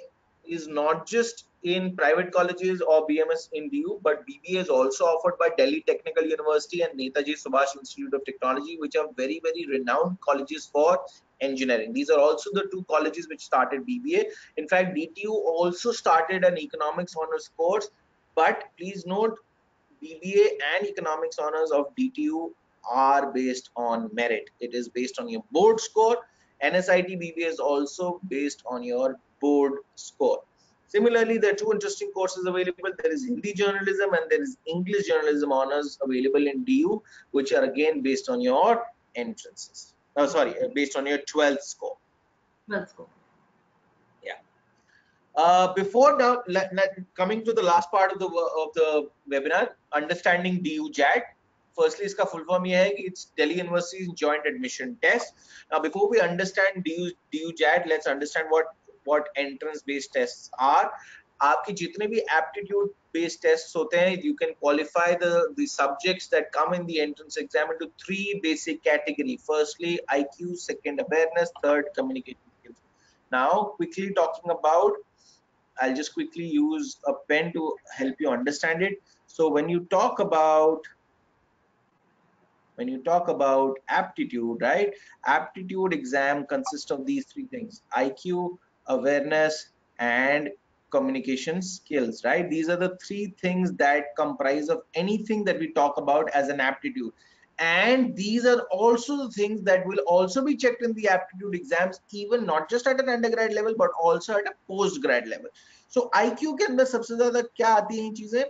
is not just in private colleges or BMS in DU, but BBA is also offered by Delhi Technical University and Netaji Subhash Institute of Technology, which are very, very renowned colleges for engineering. These are also the 2 colleges which started BBA. In fact, DTU also started an economics honors course, but please note BBA and economics honors of DTU are based on merit. It is based on your board score. NSIT BBA is also based on your board score. Similarly, there are two interesting courses available. There is Hindi journalism and there is English journalism honors available in DU, which are again based on your entrances. Oh, sorry, based on your 12th score. Let's go. Yeah. Before now, coming to the last part of the webinar, understanding DU JAT. Firstly, इसका full form ये है कि it's Delhi University's Joint Admission Test. Now, before we understand DU JAT, let's understand what entrance-based tests are. आपके जितने भी aptitude-based tests होते हैं, you can qualify the subjects that come in the entrance exam into three basic categories. Firstly, IQ. Second, awareness. Third, communication skills. Now, quickly talking about. I'll just quickly use a pen to help you understand it. So when you talk about aptitude, right? Aptitude exam consists of these three things: IQ, awareness, and communication skills, right? These are the three things that comprise of anything that we talk about as an aptitude. And these are also the things that will also be checked in the aptitude exams, even not just at an undergrad level, but also at a postgrad level. So IQ के अंदर सबसे ज़्यादा क्या आती हैं चीजें?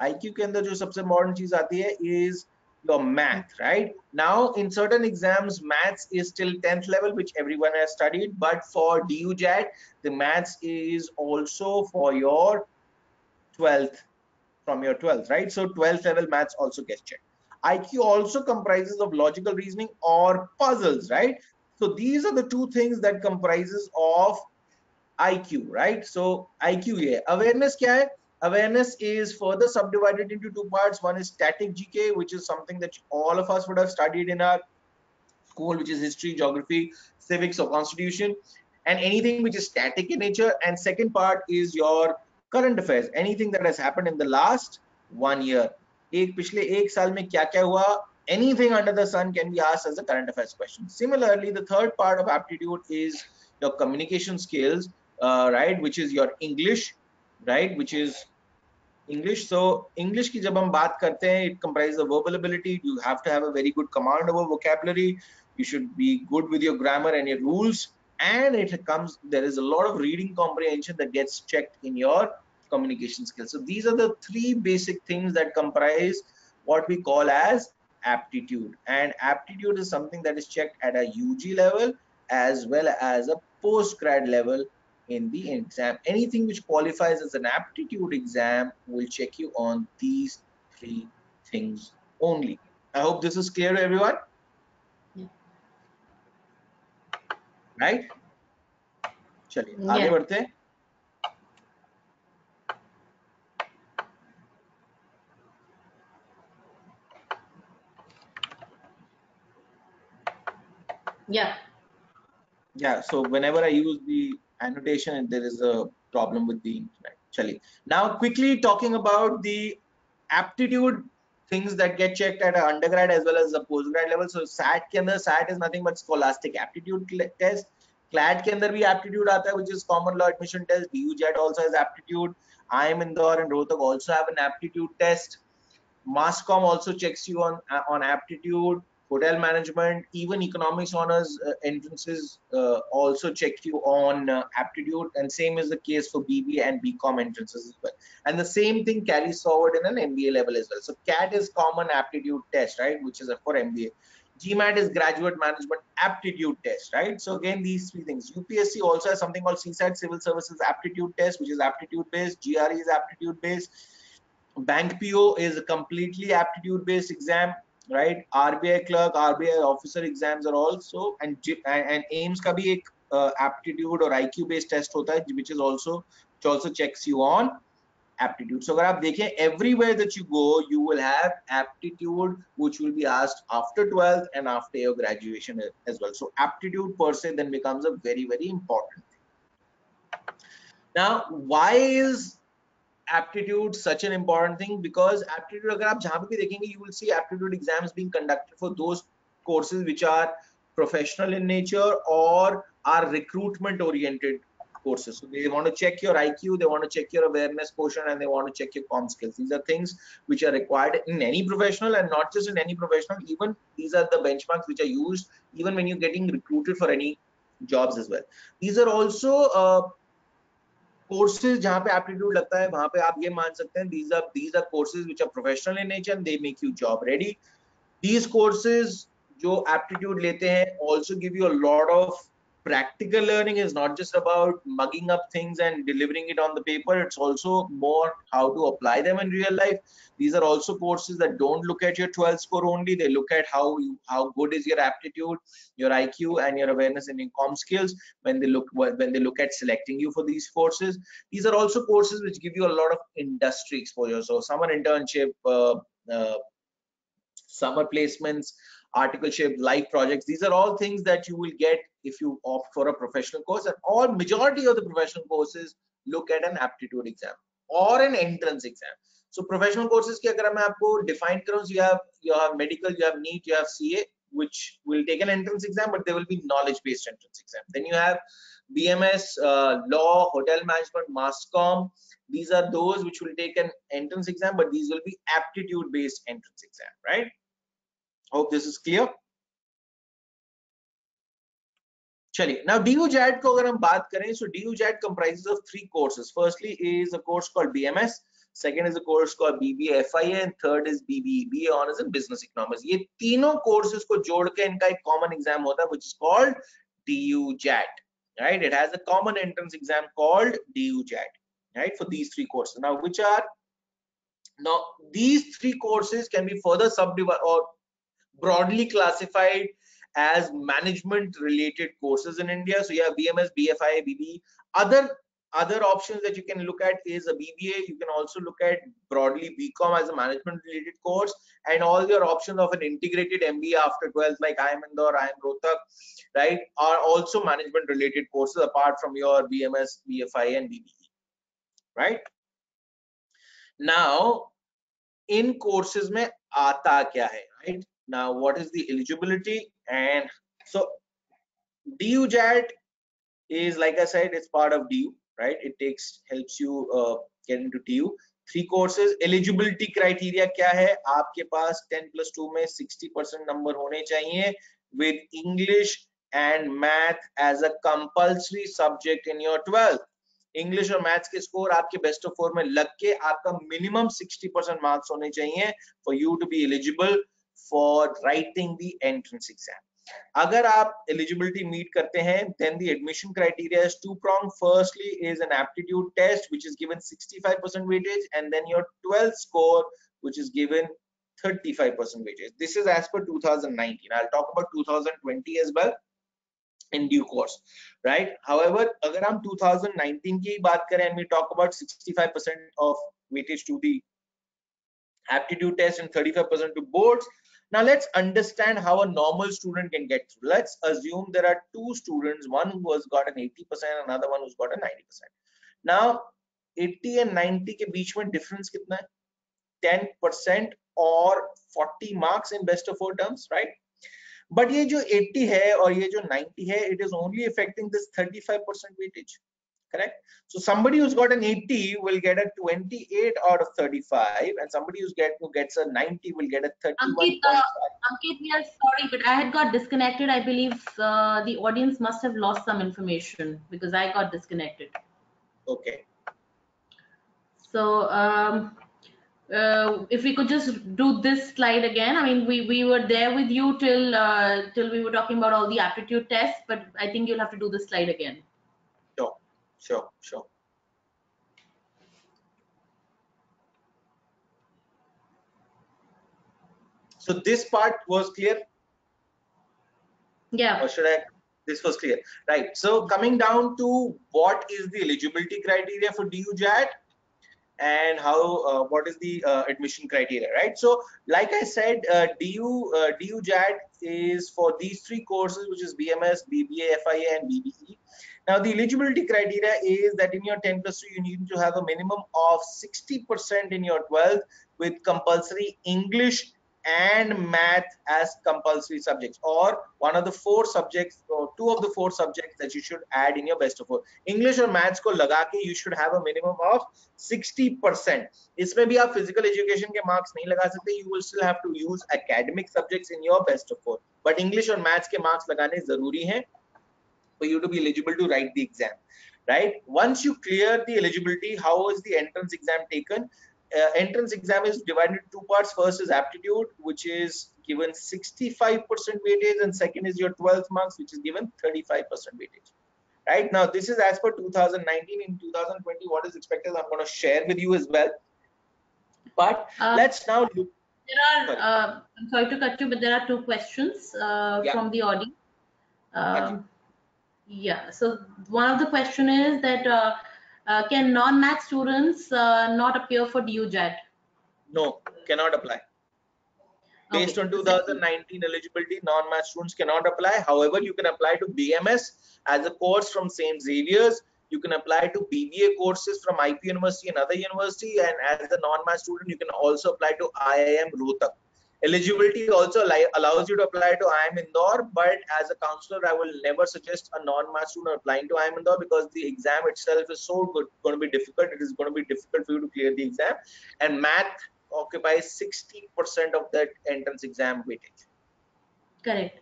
IQ के अंदर जो सबसे important चीज आती है is your math, right? Now, in certain exams, maths is still 10th level, which everyone has studied. But for DU JAT, the maths is also for your 12th, from your 12th, right? So 12th level maths also gets checked. IQ also comprises of logical reasoning or puzzles, right? So these are the two things that comprises of IQ, right? So IQ here. Awareness kya hai? Awareness is further subdivided into two parts. One is static GK, which is something that all of us would have studied in our school, which is history, geography, civics, or constitution, and anything which is static in nature. And second part is your current affairs, anything that has happened in the last 1 year. पिछले एक साल में क्या क्या हुआ? Anything under the sun can be asked as a current affairs question. Similarly, the third part of aptitude is your communication skills, right, which is your English, right, which is English. So English की जब हम बात करते हैं, it comprises of verbal ability. You have to have a very good command over vocabulary. You should be good with your grammar and your rules. And there is a lot of reading comprehension that gets checked in your communication skills. So these are the three basic things that comprise what we call as aptitude. And aptitude is something that is checked at a UG level as well as a postgrad level in the exam. Anything which qualifies as an aptitude exam will check you on these three things only. I hope this is clear to everyone. Yeah. Right? चलिए आगे बढ़ते हैं. Yeah, so whenever I use the annotation, there is a problem with the internet. Chali. Now quickly talking about the aptitude things that get checked at an undergrad as well as a postgrad level. So SAT के अंदर, SAT is nothing but scholastic aptitude test. CLAT के अंदर भी aptitude आता है, which is common law admission test. DU JAT also has aptitude. IIM Indore and Rohtak also have an aptitude test. MassCom also checks you on aptitude. Hotel management, even economics honors entrances also check you on aptitude, and same is the case for BB and BCom entrances as well. And the same thing carries forward in an MBA level as well. So CAT is common aptitude test, right, which is for MBA. GMAT is graduate management aptitude test, right? So again, these three things. UPSC also has something called CSAT, Civil Services Aptitude Test, which is aptitude based. GRE is aptitude based. Bank PO is a completely aptitude based exam, right? RBI clerk, RBI officer exams are also, and AIMS का भी एक aptitude or IQ based test होता है, which also checks you on aptitude. So अगर आप देखें, everywhere that you go, you will have aptitude, which will be asked after 12th and after your graduation as well. So aptitude per se then becomes a very, very important thing. Now, why is aptitude such an important thing? Because aptitude, अगर आप जहाँ पे भी देखेंगे, you will see aptitude exams being conducted for those courses which are professional in nature or are recruitment oriented courses. So they want to check your IQ, they want to check your awareness quotient, and they want to check your comm skills. These are things which are required in any professional, and not just in any professional, even these are the benchmarks which are used even when you're getting recruited for any jobs as well. These are also courses जहाँ पे aptitude लगता है वहाँ पे आप ये मान सकते हैं these are courses which are professional in nature and they make you job ready. These courses जो aptitude लेते हैं also give you a lot of practical learning. Is not just about mugging up things and delivering it on the paper. It's also more how to apply them in real life. These are also courses that don't look at your 12 score only. They look at how good is your aptitude, your IQ, and your awareness and comm skills when they look at selecting you for these courses. These are also courses which give you a lot of industry exposure. So summer internship, summer placements, articleship, live projects. These are all things that you will get if you opt for a professional course. And all majority of the professional courses look at an aptitude exam or an entrance exam. So professional courses की अगर मैं आपको define करूँ, so you have medical, you have NEET, you have CA, which will take an entrance exam, but there will be knowledge-based entrance exam. Then you have BMS, law, hotel management, mass comm. These are those which will take an entrance exam, but these will be aptitude-based entrance exam, right? Hope this is clear. चलिए, now DU-JAD को अगर हम बात करें, so DU-JAD comprises of 3 courses. Firstly is a course called BMS, second is a course called BBA FIA, and third is BBE, BA Honors in Business Economics. ये तीनों courses को जोड़ के इनका एक common exam होता है, which is called DU-JAD, right? It has a common entrance exam called DU-JAD, right? For these 3 courses. Now these 3 courses can be further subdivided or broadly classified as management related courses in India. So you have BMS, BFI, BBE. Other options that you can look at is a BBA. You can also look at broadly BCom as a management related course, and all your options of an integrated MBA after 12th like IIM Indore, IIM Rohtak, right, are also management related courses apart from your BMS, BFI and BBE, right? Now in courses में आता क्या है, right? Now what is the eligibility? And so DU-JAD is, like I said, it's part of DU, right? It helps you get into DU. 3 courses. Eligibility criteria क्या है? आपके पास 10+2 में 60% number होने चाहिए with English and math as a compulsory subject in your 12th. English और maths के score आपके best of 4 में लग के आपका मिनिमम 60% मार्क्स होने चाहिए for you to be eligible for writing the entrance exam. अगर आप एलिजिबिलिटी मीट करते हैं, then the admission criteria is 2-pronged. Firstly is an aptitude test which is given 65% weightage, and then your 12th score which is given 35% weightage. This is as per 2019. I'll talk about 2020 as well in due course, right? However, अगर हम 2019 की बात करें and we talk about 65% of weightage to the aptitude test and 35% to boards. Now let's understand how a normal student can get through. Let's assume there are 2 students, one who has got an 80%, another one who's got a 90%. Now 80 and 90 के बीच में difference कितना है? 10% or 40 marks in best of 4 terms, right? But ये जो 80 है और ये जो 90 है, it is only affecting this 35% weightage, correct? So somebody who's got an 80 will get a 28 out of 35, and somebody who gets a 90 will get a 31.5. Ankit, we are sorry, but I had got disconnected. I believe the audience must have lost some information because I got disconnected. Okay. So if we could just do this slide again. I mean, we were there with you till we were talking about all the aptitude tests, but I think you'll have to do this slide again. Sure. So this part was clear? Yeah. Or should I? This was clear, right? So coming down to what is the eligibility criteria for DU-JAD and how what is the admission criteria, right? So like I said, DU-JAD is for these 3 courses, which is BMS, BBA, FIA and BBE. Now the eligibility criteria is that in your 10+2 you need to have a minimum of 60% in your 12th with compulsory English and math as compulsory subjects, or one of the 4 subjects or 2 of the 4 subjects that you should add in your best of 4. English और maths को लगा के you should have a minimum of 60%. इसमें भी आप physical education के marks नहीं लगा सकते. You will still have to use academic subjects in your best of 4. But English और maths के marks लगाने जरूरी हैं. for you to be eligible to write the exam, right? Once you clear the eligibility, how is the entrance exam taken? Entrance exam is divided into two parts. First is aptitude, which is given 65% weightage, and second is your 12th marks, which is given 35% weightage. Right now, this is as per 2019. In 2020, what is expected, I'm going to share with you as well. But let's now look. There are, I'm sorry to cut you, but there are two questions from the audience. Yeah, so one of the question is that can non-math students not appear for DUJAT? No, cannot apply. Based on 2019 eligibility, non-math students cannot apply. However, you can apply to BMS as a course from St. Xavier's. You can apply to BBA courses from IP University and other university. And as a non-math student, you can also apply to IIM Rohtak. Eligibility also allows you to apply to IIM Indore, but as a counselor, I will never suggest a non-math student applying to IIM Indore because the exam itself is so good, going to be difficult. It is going to be difficult for you to clear the exam, and math occupies 60% of that entrance exam weightage. Correct.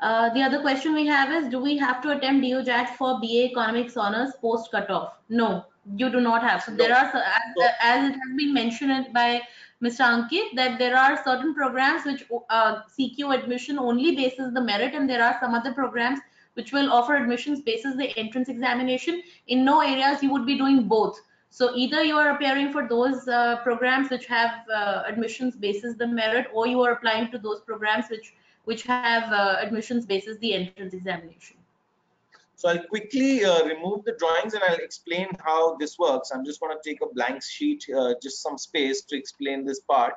The other question we have is, do we have to attempt DUJAT for BA Economics Honors post cutoff? No, you do not have. So there are, as it has been mentioned by Mr. Ankit, that there are certain programs which CQ admission only basis the merit, and there are some other programs which will offer admissions basis the entrance examination. In no areas you would be doing both. So either you are appearing for those programs which have admissions basis the merit, or you are applying to those programs which have admissions basis the entrance examination. So I'll quickly remove the drawings and I'll explain how this works. I'm just going to take a blank sheet, just some space to explain this part.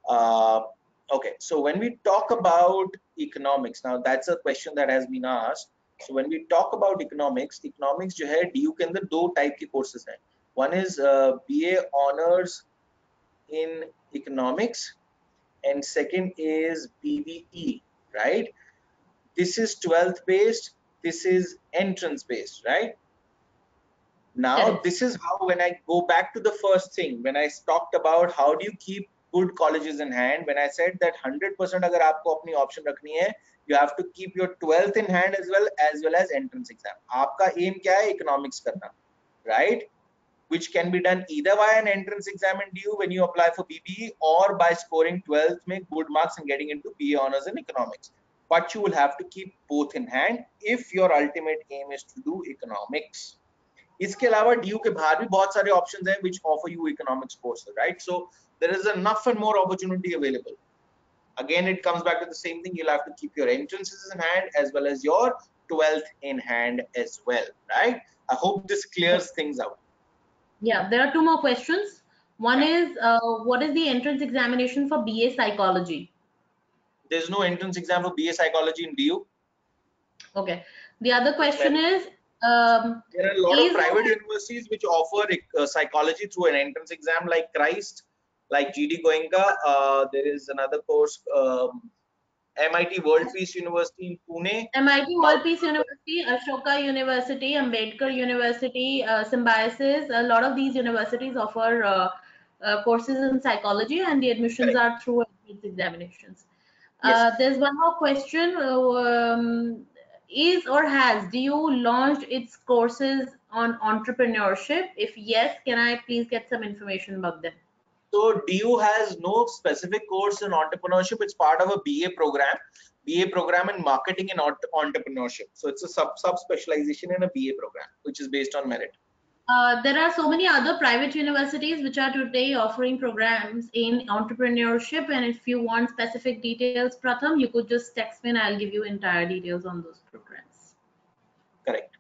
Okay, so when we talk about economics, now that's a question that has been asked. So when we talk about economics जो है DU के अंदर दो type के courses हैं. One is BA Honors in Economics, and second is BBE, right? This is 12th based, this is entrance based, right? Now, this is how, when I go back to the first thing, when I talked about how do you keep good colleges in hand, when I said that 100% अगर आपको अपनी option रखनी है, you have to keep your 12th in hand as well as entrance exam. आपका aim क्या है? Economics करना, right? Which can be done either by an entrance exam in DU when you apply for BBE, or by scoring 12th में good marks and getting into BA Honors in Economics. But you will have to keep both in hand if your ultimate aim is to do economics. इसके अलावा DU के बाहर भी बहुत सारे options हैं which offer you economics courses, right? So there is enough and more opportunity available. Again, it comes back to the same thing. You'll have to keep your entrances in hand as well as your 12th in hand as well, right? I hope this clears things out. Yeah, there are two more questions. One is, what is the entrance examination for BA Psychology? There's no entrance exam for BA Psychology in DU. Okay. The other question is, there are a lot of private universities which offer psychology through an entrance exam, like Christ, like GD Goenka. There is another course, MIT World Peace University in Pune. MIT World Peace University, Ashoka University, Ambedkar University, Symbiosis. A lot of these universities offer courses in psychology, and the admissions are through entrance examinations. Yes. There's one more question. Is or has DU launched its courses on entrepreneurship? If yes, can I please get some information about them? So DU has no specific course in entrepreneurship. It's part of a BA program in marketing and entrepreneurship. So it's a sub-specialization in a BA program, which is based on merit. There are so many other private universities which are today offering programs in entrepreneurship, and if you want specific details, Pratham, you could just text me and I'll give you entire details on those programs. Correct.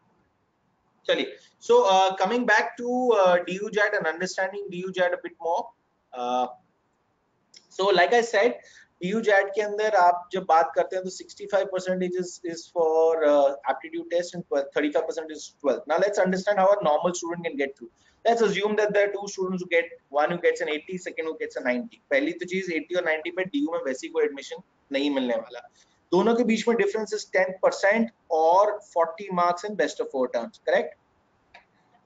So coming back to DUJAT and understanding DUJAT a bit more. So like I said, DUJAT के अंदर आप जब बात करते हैं तो 65% is for aptitude test and 35% is 12. Now let's understand how a normal student can get through. Let's assume that there are two students who get, one who gets an 80, second who gets a 90. पहली तो चीज 80 और 90 पे DU में वैसी कोई admission नहीं मिलने वाला. दोनों के बीच में difference is 10% or 40 marks in best of 4 terms, correct?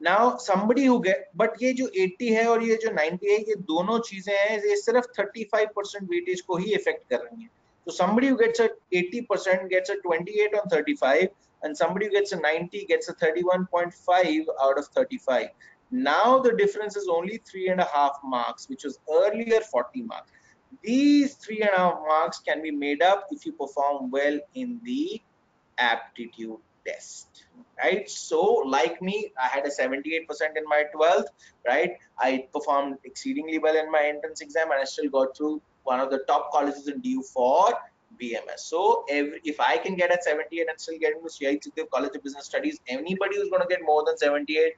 Now somebody who get, but ये जो 80 है और ये जो 90 है, ये दोनों चीजें हैं, ये सिर्फ 35% weightage को ही affect कर रही हैं. So somebody who gets a 80% gets a 28 on 35, and somebody who gets a 90 gets a 31.5 out of 35. Now the difference is only 3.5 marks, which was earlier 40 marks. These 3.5 marks can be made up if you perform well in the aptitude test, right? So like me, I had a 78% in my 12th, right? I performed exceedingly well in my entrance exam and I still got through one of the top colleges in DU for BMS. So if I can get at 78 and still get into Shahid Sukhdev College of Business Studies, anybody who's going to get more than 78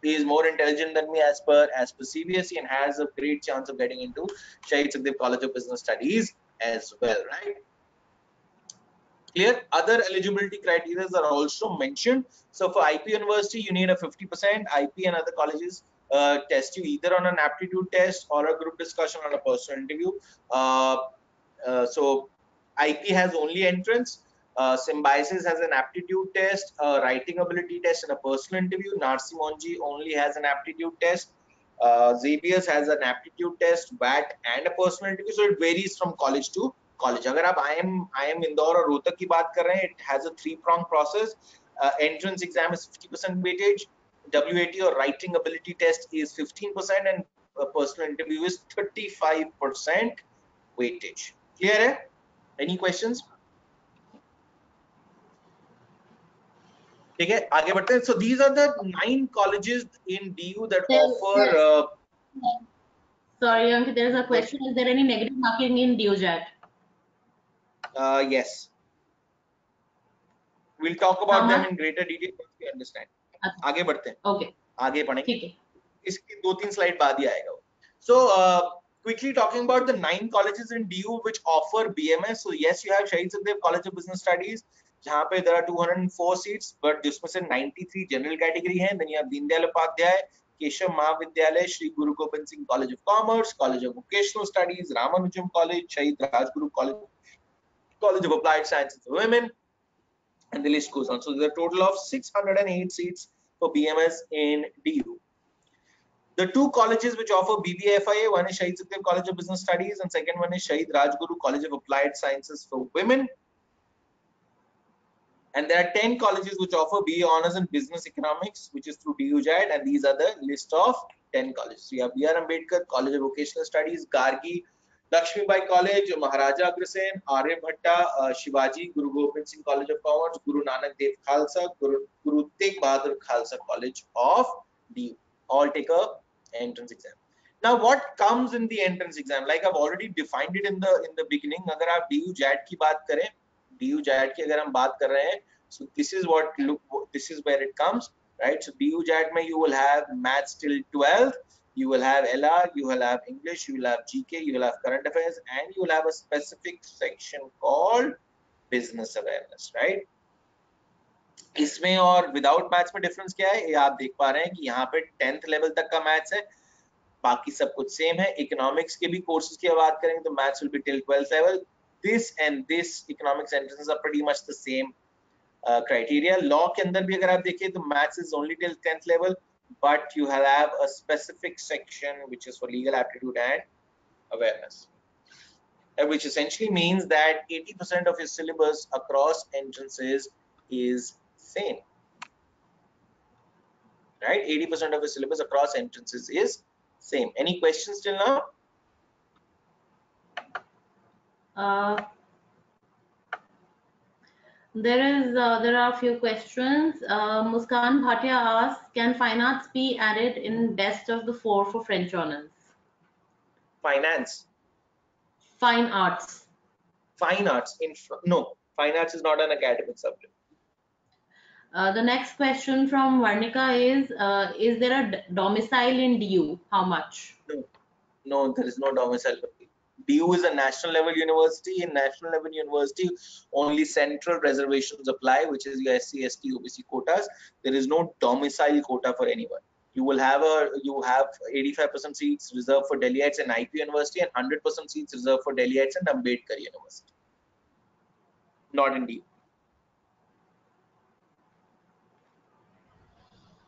is more intelligent than me as per CBSE and has a great chance of getting into Shahid Sukhdev College of Business Studies as well, right? Clear? Other eligibility criteria are also mentioned. So for IP University, you need a 50%. IP and other colleges test you either on an aptitude test or a group discussion or a personal interview. So IP has only entrance. Symbiosis has an aptitude test, a writing ability test, and a personal interview. Narsi Monji only has an aptitude test. Xavier's has an aptitude test, VAT, and a personal interview. So it varies from college to college. अगर आप IIM Indore और रोहतक की बात कर रहे हैं, it has a 3-prong process. Entrance exam is 50% weightage. WAT or writing ability test is 15%, and personal interview is 35% weightage. Clear है? Any questions? ठीक है, आगे बढ़ते हैं. So these are the 9 colleges in DU that offer. Sorry, Ankit, there is a question. Is there any negative marking in DUJAT? Yes. We'll talk about them in greater detail once we understand. आगे बढ़ते हैं. Okay. आगे पढ़ेंगे. ठीक है. इसकी 2-3 slide बाद ही आएगा. So quickly talking about the 9 colleges in DU which offer BMS. So yes, you have Shahid Sukhdev College of Business Studies, जहाँ पे there are 204 seats, but जिसमें से 93 general category हैं. Then you have Deendayal Upadhyay, Keshav Mahavidyalaya, Shri Guru Gobind Singh College of Commerce, College of Vocational Studies, Ramanujam College, Shahid Rajguru College, College of Applied Sciences for Women, and the list goes on. So there's a total of 608 seats for BMS in DU. The 2 colleges which offer BBFIA, one is Shahid Sukhdev College of Business Studies and second one is Shahid Rajguru College of Applied Sciences for Women. And there are 10 colleges which offer BA Honours in Business Economics, which is through DUJAT, and these are the list of 10 colleges. So you have B.R. Ambedkar College of Vocational Studies, Gargi, Lakshmibai College, Maharaja Agrasen, Aryabhatta, Shivaji, Guru Gobind Singh College of Commerce, Guru Nanak Dev Khalsa, Guru Tegh Bahadur Khalsa College of DU. All take a entrance exam. Now what comes in the entrance exam? Like I've already defined it in the beginning. अगर आप DUJAT की बात करें, DUJAT की अगर हम बात कर रहे हैं, so this is where it comes, right? So DUJAT में you will have maths till 12th, you will have LR, you will have English, you will have GK, you will have current affairs, and you will have a specific section called business awareness, right? इसमें और without maths में difference क्या है, ये आप देख पा रहे हैं कि यहाँ पे 10th लेवल तक का मैथ्स है, बाकी सब कुछ सेम है. इकोनॉमिक्स के भी कोर्सेज की बात करेंगे तो maths will be till 12th level. This and this economics entrances are pretty much the same criteria. Law के अंदर भी अगर आप देखिए तो maths is only till 10th level, but you have a specific section which is for legal aptitude and awareness, which essentially means that 80% of your syllabus across entrances is same, right? 80% of your syllabus across entrances is same. Any questions till now? There are a few questions. Muskan Bhatia asks, can fine arts be added in best of the 4 for French honors? Finance. Fine arts. Fine arts. No, fine arts is not an academic subject. The next question from Varnika is there a domicile in DU? How much? No, there is no domicile. DU is a national level university. In national level university, only central reservations apply, which is your SC, ST, OBC quotas. There is no domicile quota for anyone. You have 85% seats reserved for Delhiites and IP University and 100% seats reserved for Delhiites and Ambedkar University. Not in DU.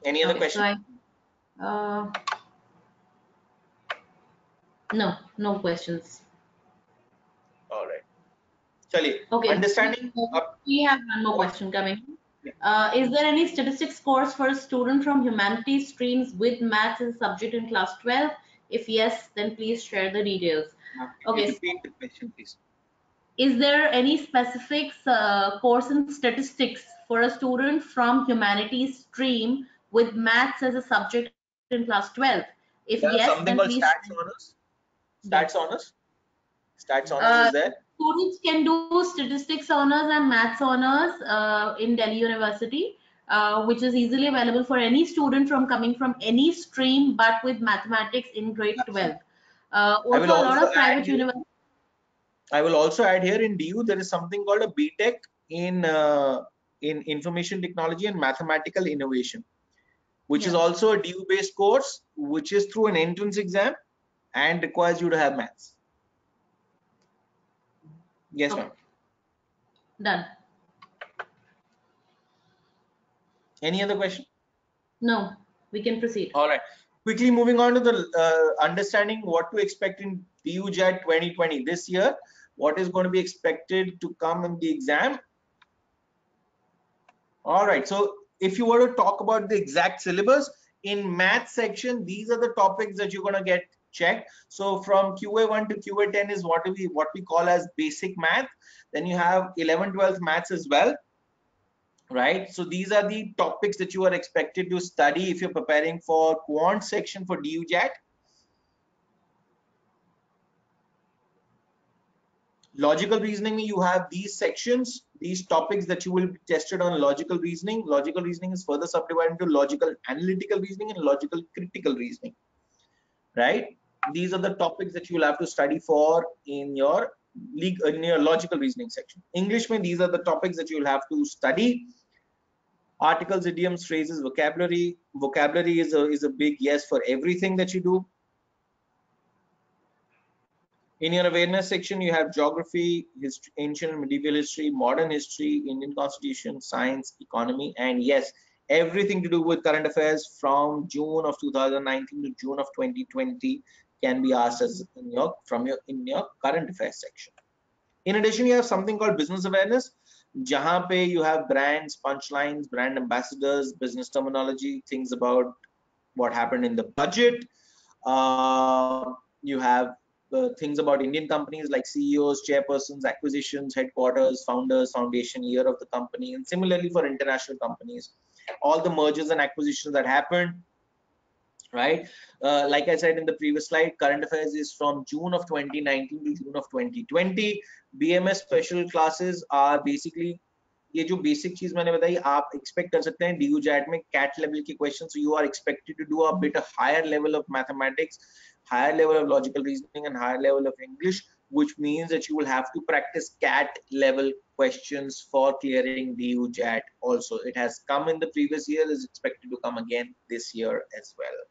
Any other question? No questions. All right. Chaliye, Okay. understanding. We have one more question coming. Is there any statistics course for a student from humanities streams with maths as a subject in class 12? If yes, then please share the details. Can you Okay. repeat the question, please? Is there any specific course in statistics for a student from humanities stream with maths as a subject in class 12? If yes, There's then something please. called stats honors. Yes. Stats honors is there. Students can do statistics honors and maths honors in Delhi University, which is easily available for any student from coming from any stream, but with mathematics in grade 12. I Also, will a lot also of add private here. universities. I will also add here in DU there is something called a BTech in information technology and mathematical innovation, which is also a DU based course, which is through an entrance exam and requires you to have maths. Yes, ma'am. Done. Any other question? No, we can proceed. All right. Quickly moving on to the understanding what to expect in DU JAT 2020 this year. What is going to be expected to come in the exam? All right. So if you were to talk about the exact syllabus in math section, these are the topics that you're going to get checked. So from QA1 to QA10 is what we call as basic math. Then you have 11, 12 maths as well. Right. So these are the topics that you are expected to study if you're preparing for quant section for DU JAT. Logical reasoning, you have these sections, these topics that you will be tested on logical reasoning. Logical reasoning is further subdivided into logical analytical reasoning and logical critical reasoning. Right. These are the topics that you will have to study for in your logical reasoning section. English mean these are the topics that you will have to study. Articles, idioms, phrases, vocabulary. Vocabulary is a big yes for everything that you do. In your awareness section, you have geography, history, ancient and medieval history, modern history, Indian constitution, science, economy, and yes, everything to do with current affairs from June of 2019 to June of 2020 can be asked as in your current affairs section. In addition, you have something called business awareness. Jahan pe you have brands, punchlines, brand ambassadors, business terminology, things about what happened in the budget. You have things about Indian companies like CEOs, chairpersons, acquisitions, headquarters, founders, foundation, year of the company, and similarly for international companies, all the mergers and acquisitions that happened. Right, like I said in the previous slide, current affairs is from June of 2019 to June of 2020. BMS special classes are basically ये जो basic चीज मैंने बताई आप expect कर सकते हैं DU JAT में कैट लेवल के question, so you are expected to do a bit higher level of mathematics, higher level of logical reasoning, and higher level of English, which means that you will have to practice CAT level questions for clearing DU JAT. Also, it has come in the previous year, is expected to come again this year as well.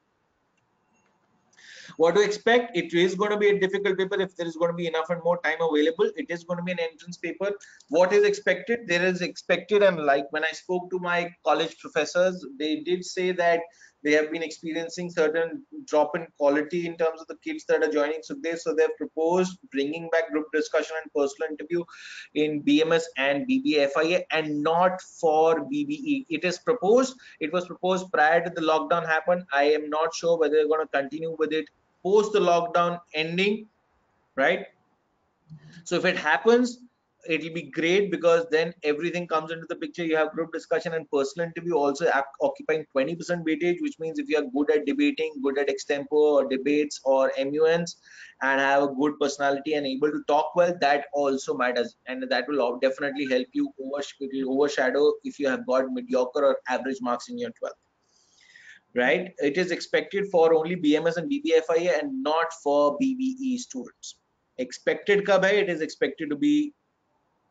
What to expect? It is going to be a difficult paper if there is going to be enough and more time available. It is going to be an entrance paper. What is expected? There is expected, and like when I spoke to my college professors, they did say that they have been experiencing certain drop in quality in terms of the kids that are joining. So they've proposed bringing back group discussion and personal interview in BMS and BBFIA and not for BBE. It was proposed prior to the lockdown happened. I am not sure whether they're going to continue with it post the lockdown ending, right? So if it happens, it'll be great because then everything comes into the picture. You have group discussion and personal interview also occupying 20% weightage, which means if you are good at debating, good at extempo or debates or MUNs, and have a good personality and able to talk well, that also matters, and that will definitely help you overshadow if you have got mediocre or average marks in your 12th. Right, it is expected for only BMS and BBFIA and not for BBE students. Expected kab hai? It is expected to be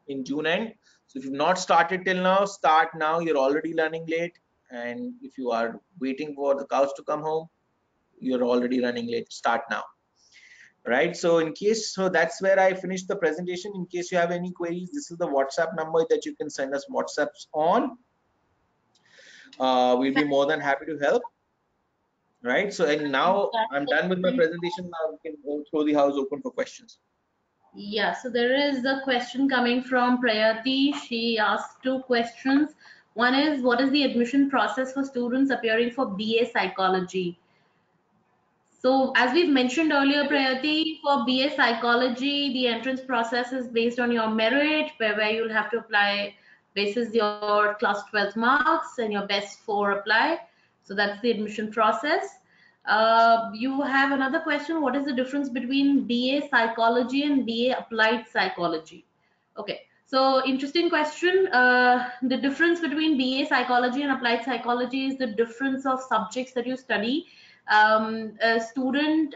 in June end. So if you've not started till now, start now. You're already running late, and if you are waiting for the cows to come home, you're already running late. Start now. Right, so in case, so that's where I finished the presentation. In case you have any queries, this is the WhatsApp number that you can send us WhatsApps on. We'll be more than happy to help. Right, so and now I'm done with my presentation. Now we can throw the house open for questions. Yeah, so there is a question coming from Prayati. She asked two questions. One is, what is the admission process for students appearing for BA Psychology? So as we've mentioned earlier, Prayati, for BA Psychology, the entrance process is based on your merit, where you'll have to apply basis your class 12 marks and your best 4 apply. So that's the admission process. You have another question. What is the difference between BA Psychology and BA Applied Psychology? Okay, so interesting question. The difference between BA Psychology and Applied Psychology is the difference of subjects that you study. A student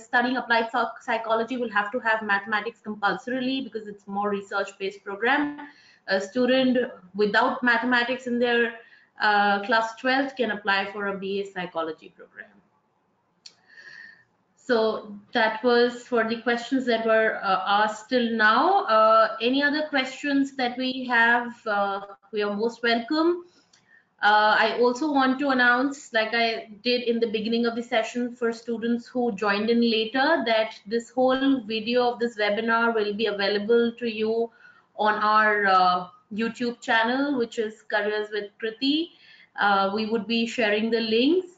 studying applied psychology will have to have mathematics compulsorily because it's more research-based program. A student without mathematics in their class 12 can apply for a BA psychology program. So that was for the questions that were asked till now. Any other questions that we have, we are most welcome. I also want to announce, like I did in the beginning of the session for students who joined in later, that this whole video of this webinar will be available to you on our YouTube channel, which is Careers with Kriti. We would be sharing the links.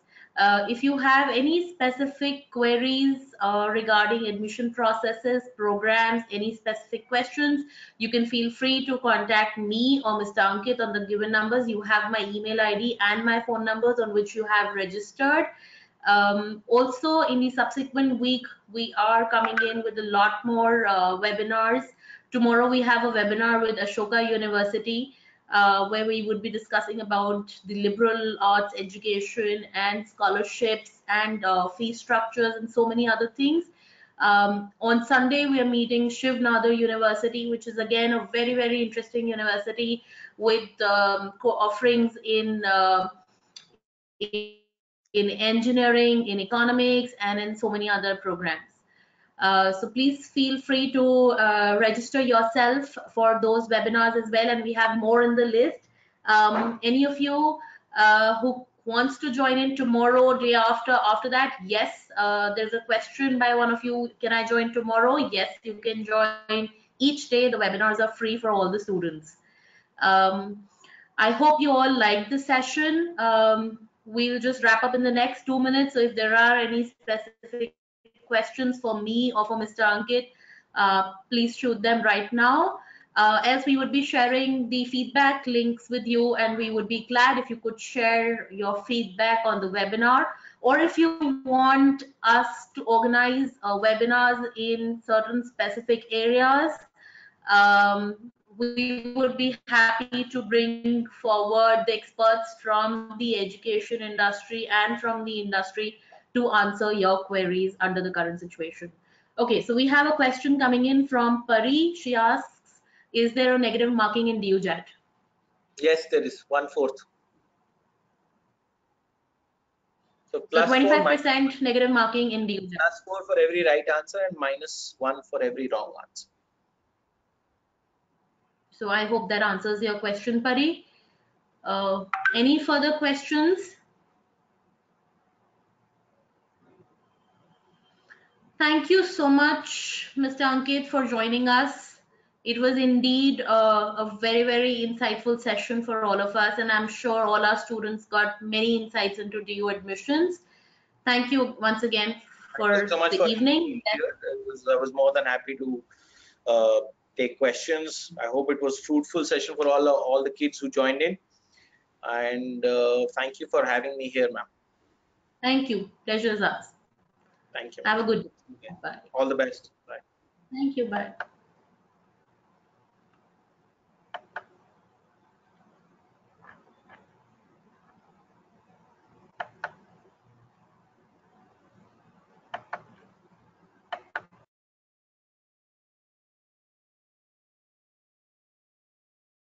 If you have any specific queries regarding admission processes, programs, any specific questions, you can feel free to contact me or Mr. Ankit on the given numbers. You have my email ID and my phone numbers on which you have registered. Also, in the subsequent week, we are coming in with a lot more webinars. Tomorrow, we have a webinar with Ashoka University, where we would be discussing about the liberal arts education and scholarships and fee structures and so many other things. On Sunday, we are meeting Shiv Nadar University, which is again a very, very interesting university with offerings in engineering, in economics, and in so many other programs. So please feel free to register yourself for those webinars as well, and we have more in the list. Any of you who wants to join in tomorrow, day after that, yes, there's a question by one of you, can I join tomorrow? Yes, you can join each day. The webinars are free for all the students. I hope you all liked the session. We'll just wrap up in the next 2 minutes. So if there are any specific questions for me or for Mr. Ankit, please shoot them right now. Else we would be sharing the feedback links with you, and we would be glad if you could share your feedback on the webinar. Or if you want us to organize webinars in certain specific areas, we would be happy to bring forward the experts from the education industry and from the industry to answer your queries under the current situation. Okay, so we have a question coming in from Pari. She asks, is there a negative marking in DUJAT? Yes, there is 1/4. So 25% negative marking in DUJAT. +4 for every right answer and -1 for every wrong answer. So I hope that answers your question, Pari. Any further questions? Thank you so much, Mr. Ankit, for joining us. It was indeed a very, very insightful session for all of us, and I'm sure all our students got many insights into DU admissions. Thank you once again for so much the for evening. I was more than happy to take questions. I hope it was fruitful session for all the kids who joined in, and thank you for having me here, ma'am. Thank you. Pleasure is ours. Thank you. Have a good day. Okay. Bye. All the best. Bye. Thank you. Bye.